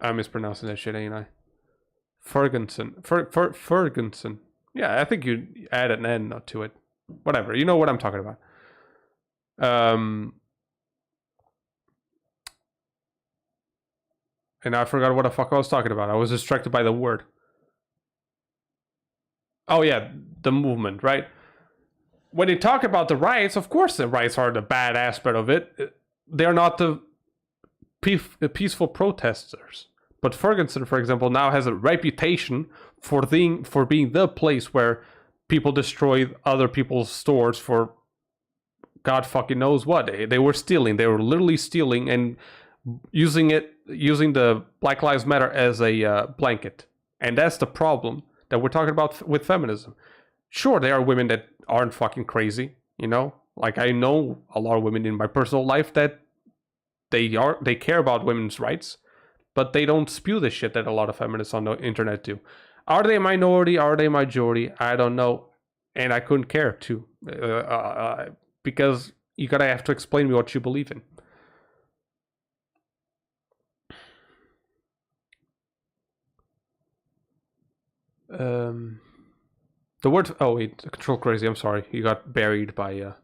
I'm mispronouncing that shit, ain't I? Ferguson. Ferguson. Yeah, I think you add an N to it. Whatever. You know what I'm talking about. And I forgot what the fuck I was talking about. I was distracted by the word. Oh yeah, the movement, right? When you talk about the riots, of course the riots are the bad aspect of it. They're not the peaceful protesters. But Ferguson, for example, now has a reputation for being the place where people destroy other people's stores for God fucking knows what. They were stealing. They were literally stealing and using the Black Lives Matter as a blanket. And that's the problem that we're talking about with feminism. Sure, there are women that aren't fucking crazy, you know? Like, I know a lot of women in my personal life that they care about women's rights, but they don't spew the shit that a lot of feminists on the internet do. Are they a minority? Are they majority? I don't know. And I couldn't care too. Because you gotta have to explain me what you believe in. The word... Oh, wait. KontrolKrazy, I'm sorry. You got buried by...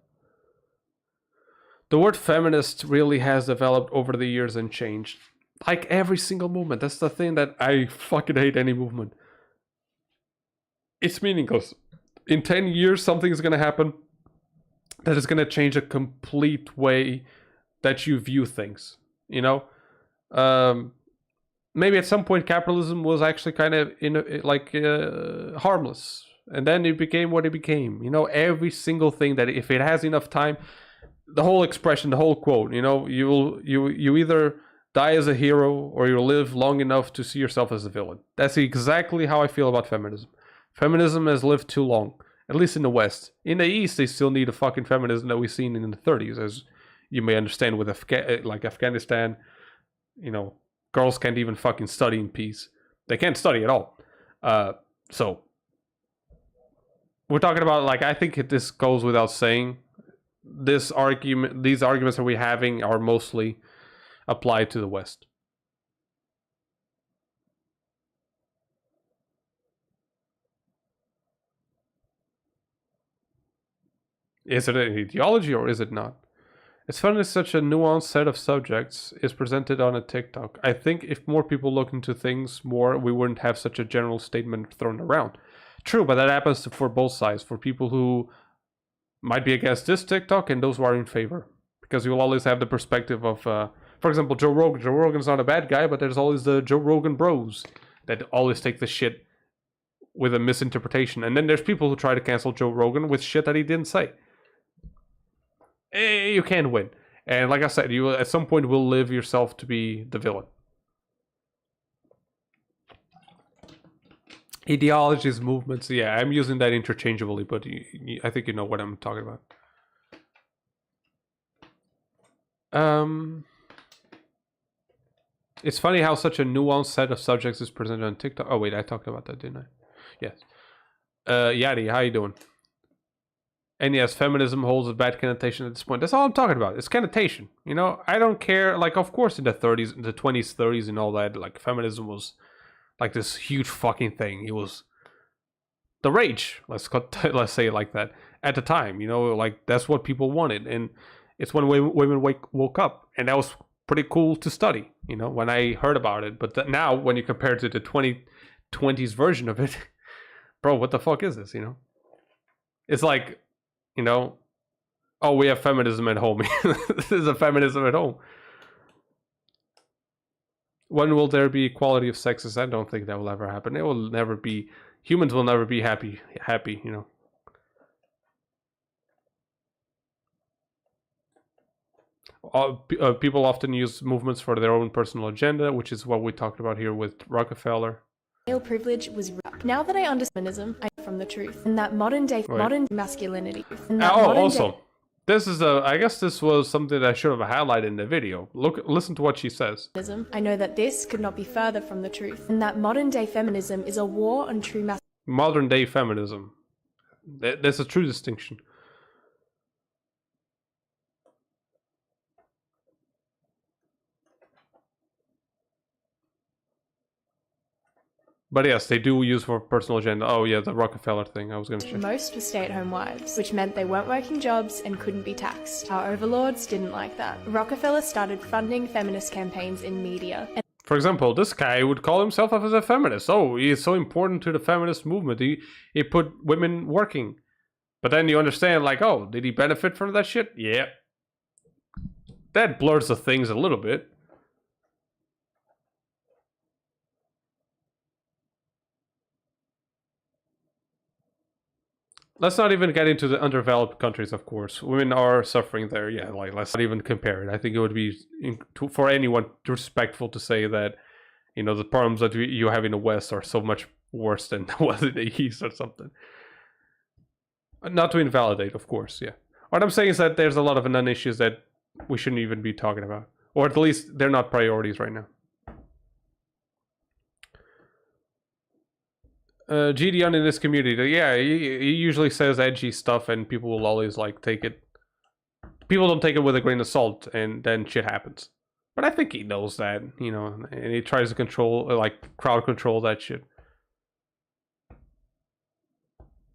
the word feminist really has developed over the years and changed. Like every single movement. That's the thing that I fucking hate any movement. It's meaningless. In 10 years, something is going to happen that is going to change a complete way that you view things. You know? Maybe at some point capitalism was actually kind of harmless. And then it became what it became. You know, every single thing that if it has enough time, the whole expression, the whole quote, you know, you either die as a hero or you live long enough to see yourself as a villain. That's exactly how I feel about feminism. Feminism has lived too long, at least in the West. In the East, they still need a fucking feminism that we've seen in the 30s, as you may understand with Afghanistan. You know, girls can't even fucking study in peace. They can't study at all. So we're talking about, like, I think this goes without saying. These arguments that we're having are mostly applied to the West. Is it an ideology or is it not? It's funny such a nuanced set of subjects is presented on a TikTok. I think if more people look into things more, we wouldn't have such a general statement thrown around. True, but that happens for both sides. For people who might be against this TikTok and those who are in favor. Because you will always have the perspective of, for example, Joe Rogan. Joe Rogan's not a bad guy, but there's always the Joe Rogan bros that always take the shit with a misinterpretation. And then there's people who try to cancel Joe Rogan with shit that he didn't say. You can't win. And like I said, you at some point will live yourself to be the villain. Ideologies, movements, yeah, I'm using that interchangeably, but I think you know what I'm talking about. It's funny how such a nuanced set of subjects is presented on TikTok. Oh wait, I talked about that, didn't I? Yes. Yadi, how you doing? And yes, feminism holds a bad connotation at this point. That's all I'm talking about. It's connotation. You know, I don't care. Like, of course, in the 30s, in the 20s, 30s, and all that, like, feminism was like this huge fucking thing. It was the rage. Let's say it like that. At the time, you know, like that's what people wanted, and it's when women woke up, and that was pretty cool to study. You know, when I heard about it. But now, when you compare it to the 2020s version of it, bro, what the fuck is this? You know, it's like, you know, oh, we have feminism at home. This is a feminism at home. When will there be equality of sexes? I don't think that will ever happen. It will never be. Humans will never be happy, you know. People often use movements for their own personal agenda, which is what we talked about here with Rockefeller. Male privilege was ripped. Now that I understand feminism, I know from the truth, and that modern masculinity. And that also, this is I guess this was something that I should have highlighted in the video. Listen to what she says. I know that this could not be further from the truth, and that modern day feminism is a war on true masculinity. Modern day feminism. There's a true distinction. But yes, they do use for personal agenda. Oh yeah, the Rockefeller thing. I was going to say. Most were stay-at-home wives, which meant they weren't working jobs and couldn't be taxed. Our overlords didn't like that. Rockefeller started funding feminist campaigns in media. For example, this guy would call himself as a feminist. Oh, he is so important to the feminist movement. He put women working. But then you understand, like, oh, did he benefit from that shit? Yeah. That blurs the things a little bit. Let's not even get into the underdeveloped countries, of course. Women are suffering there, yeah, like, let's not even compare it. I think it would be, for anyone, respectful to say that, you know, the problems that you have in the West are so much worse than was in the East or something. Not to invalidate, of course, yeah. What I'm saying is that there's a lot of non-issues that we shouldn't even be talking about. Or at least, they're not priorities right now. GDN in this community, yeah, he usually says edgy stuff and people will always like take it. People don't take it with a grain of salt and then shit happens. But I think he knows that, you know, and he tries to control, like, crowd control that shit.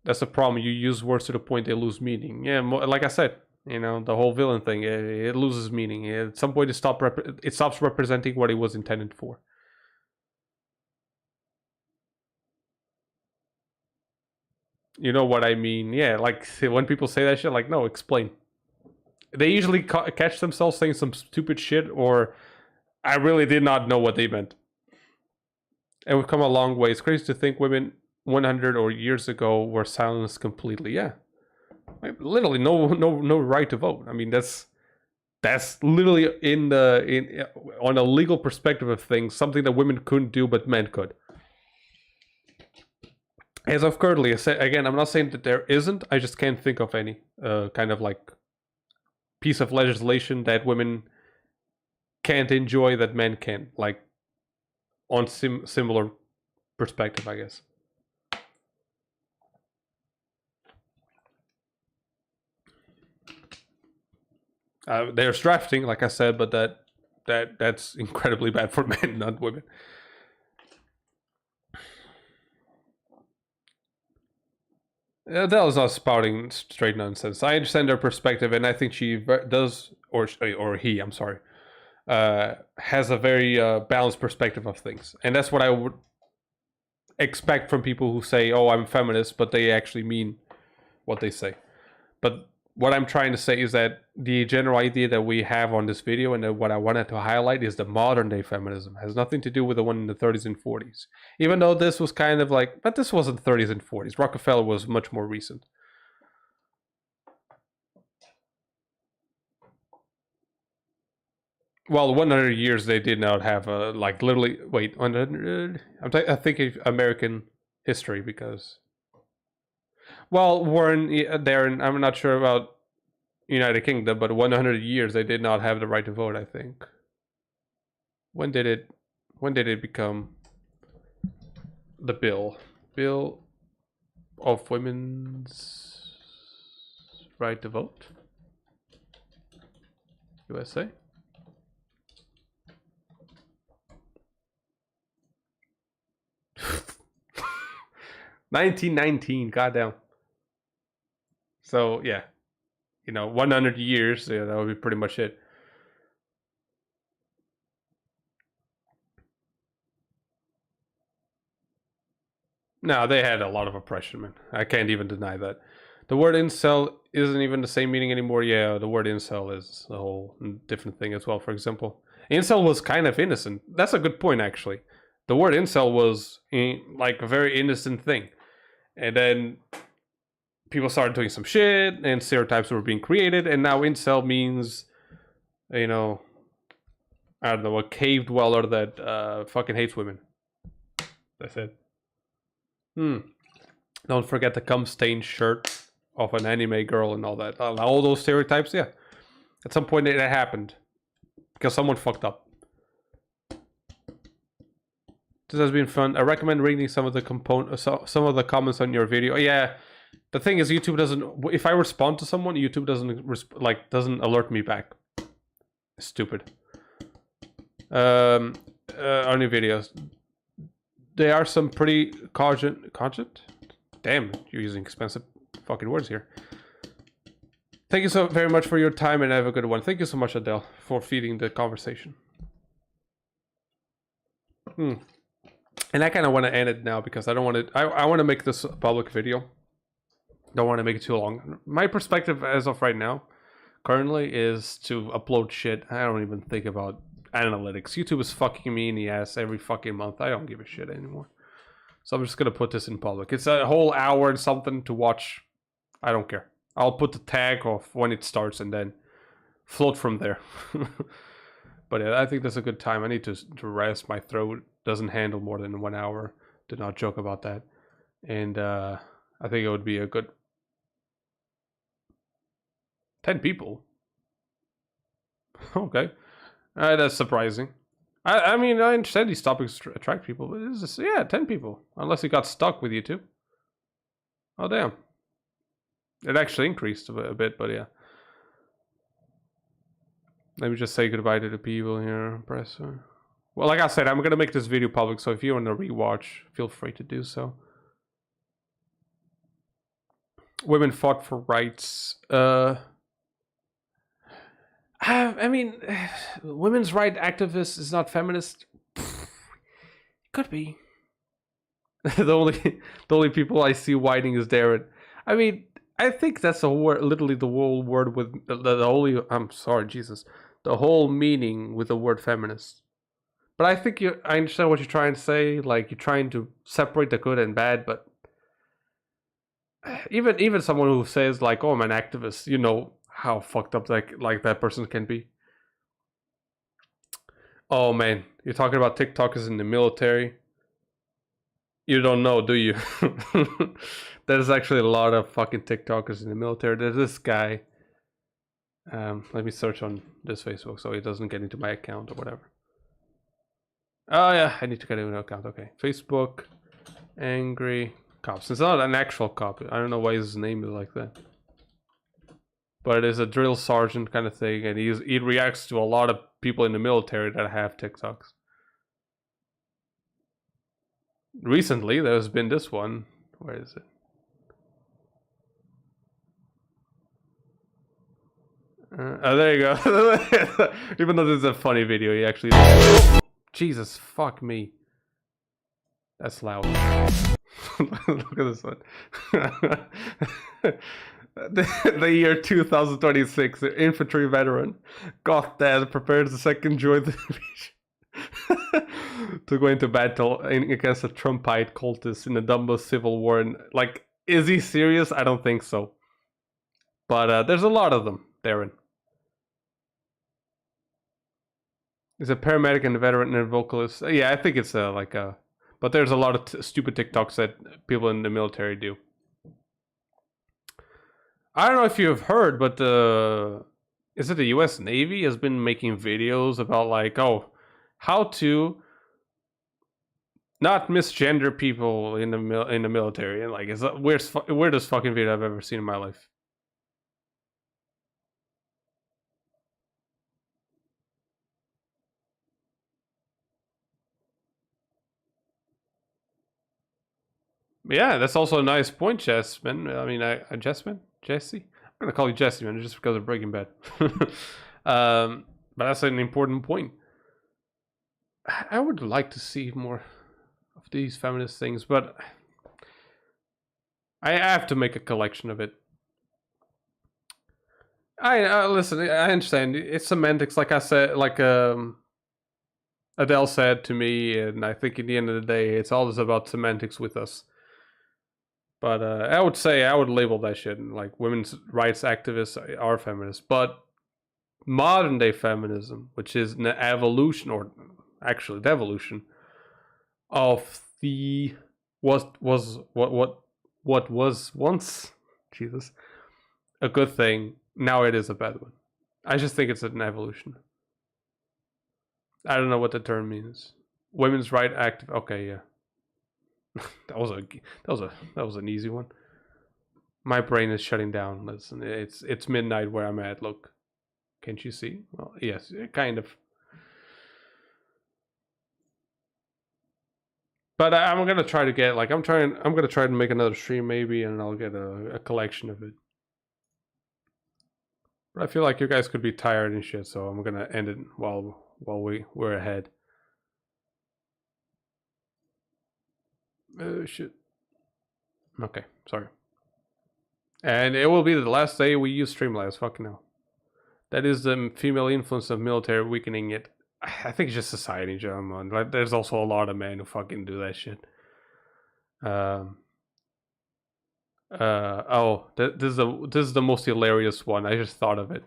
That's the problem. You use words to the point they lose meaning. Yeah, like I said, You know, the whole villain thing, it loses meaning. At some point, it stops representing what it was intended for. You know what I mean? Yeah, like when people say that shit, like, no, explain. They usually catch themselves saying some stupid shit, or I really did not know what they meant. And we've come a long way. It's crazy to think women 100 or years ago were silenced completely. Yeah, like, literally no right to vote. I mean, that's literally on a legal perspective of things, something that women couldn't do but men could. As of currently, again, I'm not saying that there isn't. I just can't think of any kind of like piece of legislation that women can't enjoy that men can, like on similar perspective, I guess. There's drafting, like I said, but that's incredibly bad for men, not women. That was not spouting straight nonsense. I understand their perspective, and I think she does, or he, I'm sorry, has a very balanced perspective of things. And that's what I would expect from people who say, oh, I'm feminist, but they actually mean what they say. But what I'm trying to say is that the general idea that we have on this video, and what I wanted to highlight, is the modern day feminism. It has nothing to do with the one in the 30s and 40s. Even though this was kind of like, but this wasn't 30s and 40s. Rockefeller was much more recent. Well, 100 years they did not have a, like, literally, wait, 100, I think of American history, because, well, Warren, there, I'm not sure about United Kingdom, but 100 years they did not have the right to vote, I think. When did it become the bill of women's right to vote? USA? $1919, goddamn. So yeah, you know, 100 years, yeah, that would be pretty much it. No, they had a lot of oppression, man. I can't even deny that. The word incel isn't even the same meaning anymore. Yeah, the word incel is a whole different thing as well. For example, incel was kind of innocent. That's a good point, actually. The word incel was like a very innocent thing. And then people started doing some shit, and stereotypes were being created, and now incel means, you know, I don't know, a cave dweller that fucking hates women. That's it. Don't forget the cum-stained shirt of an anime girl and all that. All those stereotypes, yeah. At some point it happened. Because someone fucked up. This has been fun. I recommend reading some of the comments on your video. Yeah, the thing is, YouTube doesn't. If I respond to someone, YouTube doesn't alert me back. It's stupid. On your videos, there are some pretty cogent. Damn, you're using expensive fucking words here. Thank you so very much for your time, and have a good one. Thank you so much, Adele, for feeding the conversation. And I kind of want to end it now because I don't want to. I want to make this a public video. Don't want to make it too long. My perspective as of right now, currently, is to upload shit. I don't even think about analytics. YouTube is fucking me in the ass every fucking month. I don't give a shit anymore. So I'm just gonna put this in public. It's a whole hour and something to watch. I don't care. I'll put the tag of when it starts and then float from there. But yeah, I think that's a good time. I need to rest. My throat doesn't handle more than 1 hour. Do not joke about that. And I think it would be a good 10 people. Okay. That's surprising. I mean, I understand these topics attract people, but this is, yeah, 10 people. Unless it got stuck with YouTube. Oh, damn. It actually increased a bit, but yeah. Let me just say goodbye to the people here. Press. Well, like I said, I'm going to make this video public, so if you want to rewatch, feel free to do so. Women fought for rights. I mean, women's right activist is not feminist. Could be. the only people I see whining is Darren. I mean, I think that's a word, literally the whole word with the only. I'm sorry, Jesus. The whole meaning with the word feminist. But I think I understand what you're trying to say. Like, you're trying to separate the good and bad. But even someone who says like, "Oh, I'm an activist," you know how fucked up like that person can be. Oh man, you're talking about TikTokers in the military. You don't know, do you? There's actually a lot of fucking TikTokers in the military. There's this guy. Let me search on this Facebook so he doesn't get into my account or whatever. Oh yeah, I need to get into an account. Okay, Facebook, angry cops. It's not an actual cop. I don't know why his name is like that. But it is a drill sergeant kind of thing, and he reacts to a lot of people in the military that have TikToks. Recently, there's been this one. Where is it? Oh, there you go. Even though this is a funny video, he actually... Jesus, fuck me. That's loud. Look at this one. The year 2026, an infantry veteran got dead, prepares the second joint to go into battle against a Trumpite cultist in the Dumbo civil war. And, like, is he serious? I don't think so. But there's a lot of them, Darren. He's a paramedic and a veteran and a vocalist. Yeah, I think it's like a... But there's a lot of stupid TikToks that people in the military do. I don't know if you've heard, but is it the U.S. Navy has been making videos about like, oh, how to not misgender people in the military, and like, it's the weirdest fucking video I've ever seen in my life. Yeah, that's also a nice point, Jasmine. I mean, Jasmine? Jesse? I'm gonna call you Jesse, man, just because of Breaking Bad. But that's an important point. I would like to see more of these feminist things, but I have to make a collection of it. Listen, I understand. It's semantics, like I said, like Adele said to me, and I think at the end of the day, it's always about semantics with us. But I would say I would label that shit like women's rights activists are feminists. But modern day feminism, which is an evolution, or actually the evolution of the what was once, Jesus, a good thing, now it is a bad one. I just think it's an evolution. I don't know what the term means. Women's right active. Okay, yeah. that was an easy one. My brain is shutting down. Listen, it's midnight where I'm at. Look, can't you see? Well, yes, kind of. But I'm gonna try to get like I'm gonna try to make another stream maybe, and I'll get a collection of it. But I feel like you guys could be tired and shit, so I'm gonna end it while we're ahead. Oh shit. Okay, sorry. And it will be the last day we use Streamlabs. Fuck no. That is the female influence of military weakening it. I think it's just society in general, man. Like, there's also a lot of men who fucking do that shit. This is the most hilarious one. I just thought of it.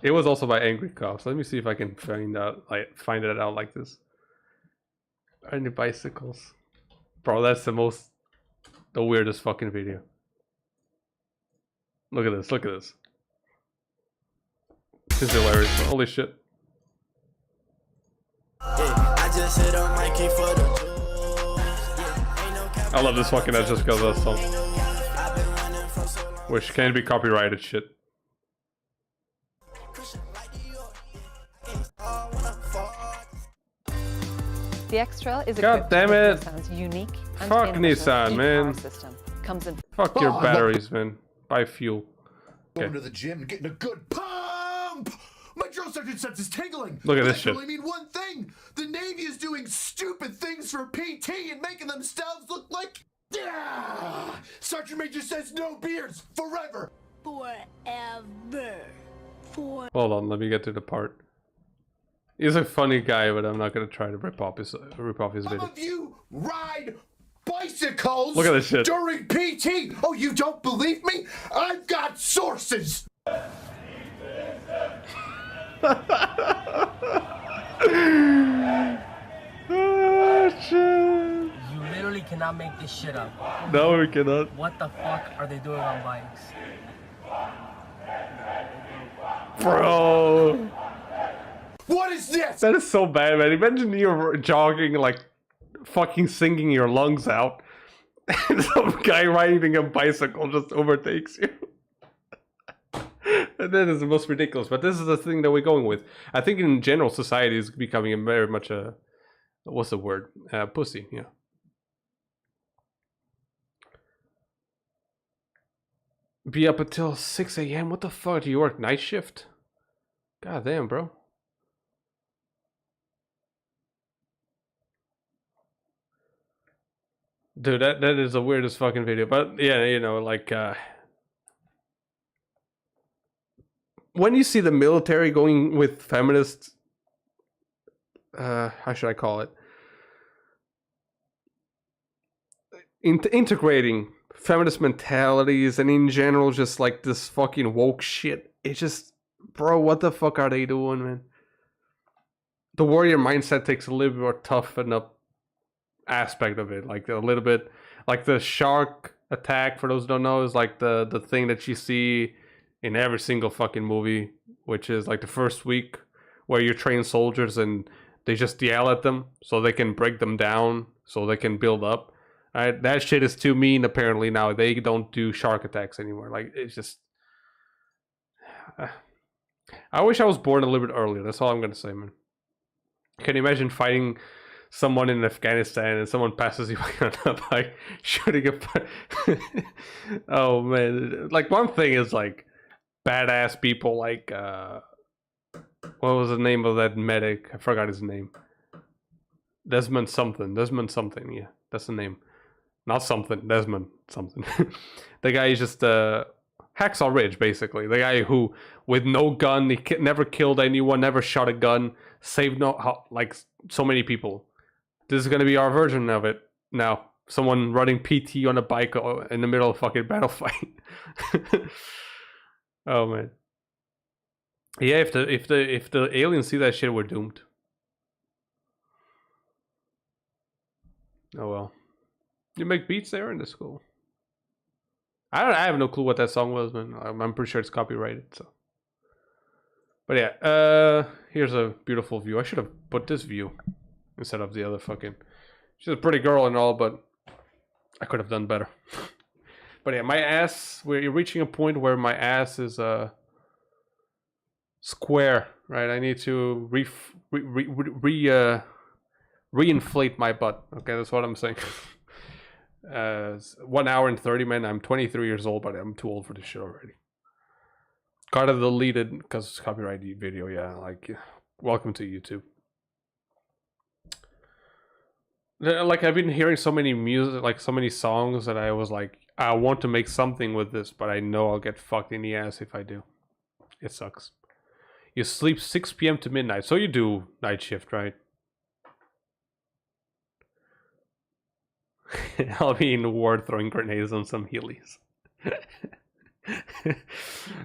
It was also by Angry Cops. Let me see if I can find it out like this. Any bicycles? Bro, that's the weirdest fucking video. Look at this, look at this. This is hilarious. Holy shit. I love this fucking ad just because of that song. Which can't be copyrighted shit. The X-Trail is God damn it! Nissan's unique and Fuck Nissan, man. system. Comes in Fuck your batteries, man. buy fuel. Going to the gym and getting a good pump. My drill sergeant sense is tingling. Look at this that shit. can only mean one thing. The Navy is doing stupid things for PT and making themselves look like... Sergeant Major says no beards forever. Forever. Hold on, let me get to the part. He's a funny guy, but I'm not gonna try to rip off his video. Some of you ride bicycles. Look at this shit. During PT. Oh, you don't believe me? I've got sources. Oh, shit. You literally cannot make this shit up. No, we cannot. What the fuck are they doing on bikes? Bro. What is this? That is so bad, man. Imagine you're jogging, like, fucking singing your lungs out, and some guy riding a bicycle just overtakes you. And that is the most ridiculous, but this is the thing that we're going with. I think in general, society is becoming very much a... What's the word? Pussy, yeah. Be up until 6 a.m.? What the fuck? Do you work night shift? God damn, bro. Dude, that is the weirdest fucking video. But yeah, you know, like when you see the military going with feminists, how should I call it? Integrating feminist mentalities and in general just like this fucking woke shit. It's just, bro, what the fuck are they doing, man? The warrior mindset takes a little bit more toughen up aspect of it, like a little bit like the shark attack, for those who don't know, is like the thing that you see in every single fucking movie, which is like the first week where you train soldiers and they just yell at them so they can break them down so they can build up. Right? That shit is too mean apparently now. They don't do shark attacks anymore. Like, it's just I wish I was born a little bit earlier. That's all I'm gonna say, man. Can you imagine fighting someone in Afghanistan and someone passes you on a bike shooting a oh man, like one thing is like badass people like what was the name of that medic? I forgot his name. Desmond something, yeah, that's the name. Not something, Desmond something. The guy is just Hacksaw Ridge, basically. The guy who, with no gun, he never killed anyone, never shot a gun, saved like so many people. This is gonna be our version of it now. Someone running PT on a bike in the middle of a fucking battle fight. Oh man. Yeah, if the aliens see that shit, we're doomed. Oh well. You make beats there in the school? I have no clue what that song was, man. I'm pretty sure it's copyrighted, so. But yeah, here's a beautiful view. I should have put this view instead of the other fucking. She's a pretty girl and all, but I could have done better. But yeah, my ass. We're reaching a point where my ass is square, right? I need to reinflate my butt. Okay, that's what I'm saying. 1 hour and 30 minutes. I'm 23 years old, but I'm too old for this shit already. Gotta delete it because it's copyright video. Yeah, like welcome to YouTube. Like I've been hearing so many music, like so many songs that I was like, I want to make something with this, but I know I'll get fucked in the ass if I do. It sucks. You sleep 6 p.m. to midnight, so you do night shift, right? I'll be in the ward throwing grenades on some Heelys.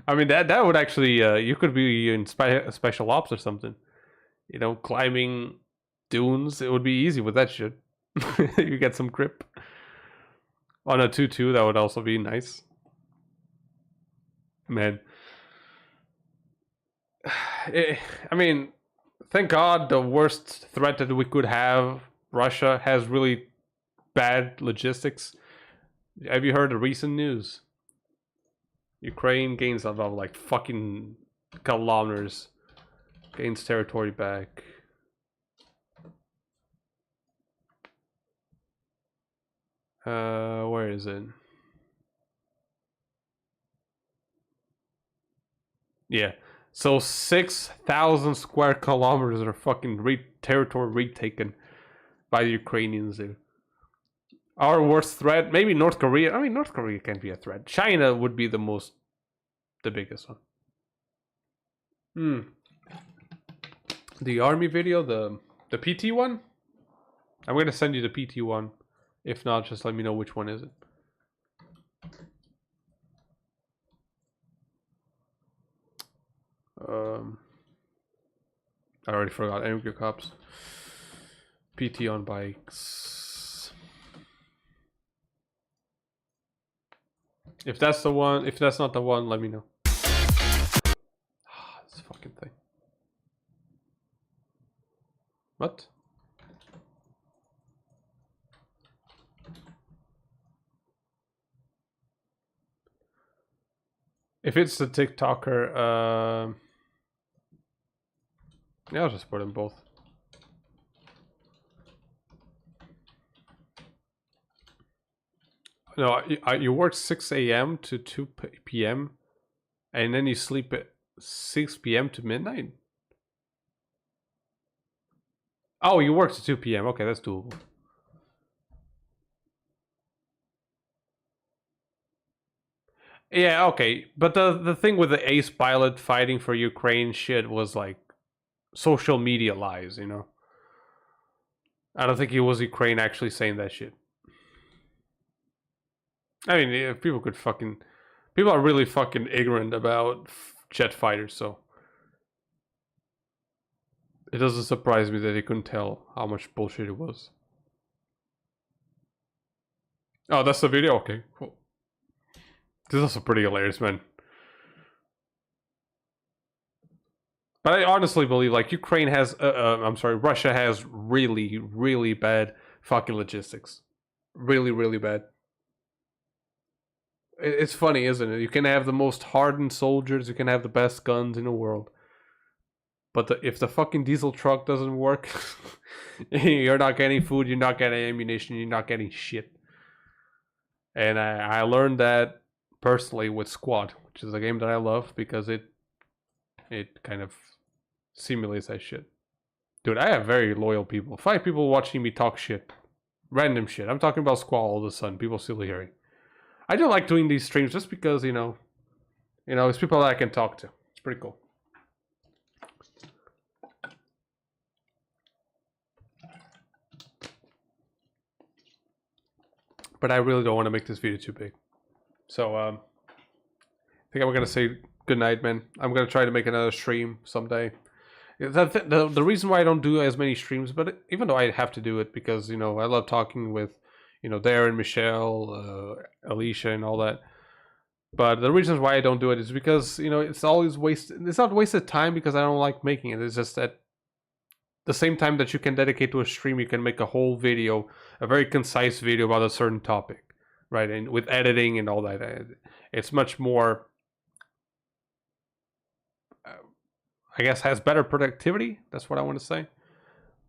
I mean, that would actually, you could be in special ops or something. You know, climbing dunes, it would be easy with that shit. You get some grip. On a 2-2, that would also be nice. Man. I mean, thank God the worst threat that we could have, Russia, has really bad logistics. Have you heard the recent news? Ukraine gains a lot of like fucking kilometers. Gains territory back. Where is it? Yeah. So 6,000 square kilometers are fucking territory retaken by the Ukrainians, dude. Our worst threat, maybe North Korea. I mean, North Korea can't be a threat. China would be the biggest one. The army video, the PT one. I'm gonna send you the PT one. If not, just let me know which one is it. I already forgot. Angry Cops. PT on bikes. If that's the one, if that's not the one, let me know. This fucking thing. What? If it's the TikToker, yeah, I'll just put them both. No, you work 6 a.m. to 2 p.m. and then you sleep at 6 p.m. to midnight? Oh, you work to 2 p.m. Okay, that's doable. Yeah, okay. But the thing with the ace pilot fighting for Ukraine shit was like social media lies, you know? I don't think it was Ukraine actually saying that shit. I mean, if people could fucking... People are really fucking ignorant about jet fighters, so... It doesn't surprise me that they couldn't tell how much bullshit it was. Oh, that's the video? Okay, cool. This is also pretty hilarious, man. But I honestly believe, like, Ukraine has... I'm sorry, Russia has really, really bad fucking logistics. Really, really bad. It's funny, isn't it? You can have the most hardened soldiers, you can have the best guns in the world. But if the fucking diesel truck doesn't work, you're not getting food, you're not getting ammunition, you're not getting shit. And I learned that personally with Squad, which is a game that I love because it kind of simulates that shit. Dude, I have very loyal people. 5 people watching me talk shit. Random shit. I'm talking about Squad all of a sudden. People still hearing. I do like doing these streams just because, you know, it's people that I can talk to. It's pretty cool. But I really don't want to make this video too big. So, I think I'm going to say good night, man. I'm going to try to make another stream someday. The reason why I don't do as many streams, but even though I have to do it because, you know, I love talking with, you know, Darren, Michelle, Alisha, and all that. But the reasons why I don't do it is because, you know, it's always wasted. It's not wasted time because I don't like making it. It's just that the same time that you can dedicate to a stream, you can make a whole video, a very concise video about a certain topic, right? And with editing and all that, it's much more, I guess, has better productivity. That's what I want to say.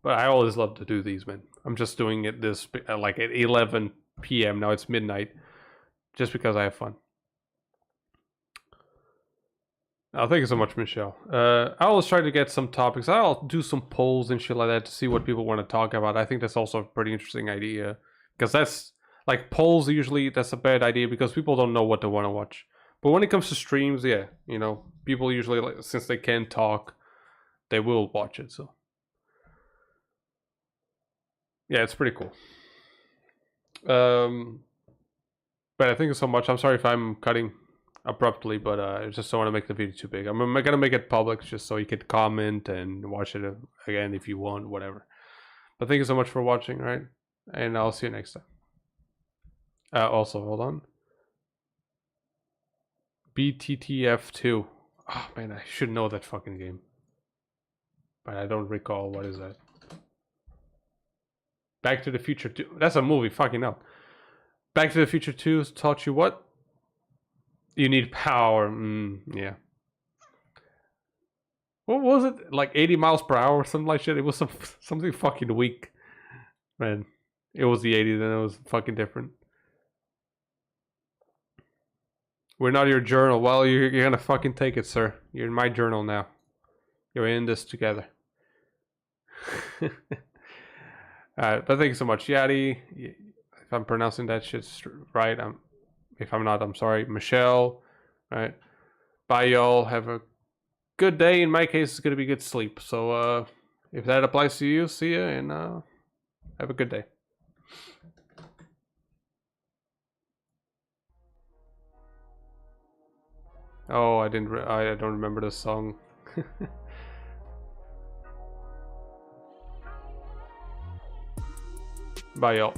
But I always love to do these, man. I'm just doing it like at 11 p.m. Now it's midnight, just because I have fun. Oh, thank you so much, Michelle. I always try to get some topics. I'll do some polls and shit like that to see what people want to talk about. I think that's also a pretty interesting idea. Because that's, like, polls usually, that's a bad idea because people don't know what they want to watch. But when it comes to streams, yeah, you know, people usually, like, since they can talk, they will watch it, so. Yeah, it's pretty cool. But thank you so much. I'm sorry if I'm cutting abruptly, but I just don't want to make the video too big. I'm gonna make it public just so you could comment and watch it again if you want, whatever. But thank you so much for watching, right? And I'll see you next time. Also, hold on. BTTF2. Oh man, I should know that fucking game. But I don't recall. What is that? Back to the Future 2. That's a movie, fucking hell. Back to the Future 2 taught you what? You need power. Yeah. What was it? Like 80 miles per hour or something like shit? It was something fucking weak. Man. It was the 80s and it was fucking different. We're not your journal. Well, you're gonna fucking take it, sir. You're in my journal now. You're in this together. Alright, but thank you so much, Yadi. If I'm pronouncing that shit right, if I'm not, I'm sorry. Michelle, right? Bye, y'all. Have a good day. In my case, it's gonna be good sleep. So, if that applies to you, see ya, and have a good day. Oh, I don't remember this song. Bye, y'all.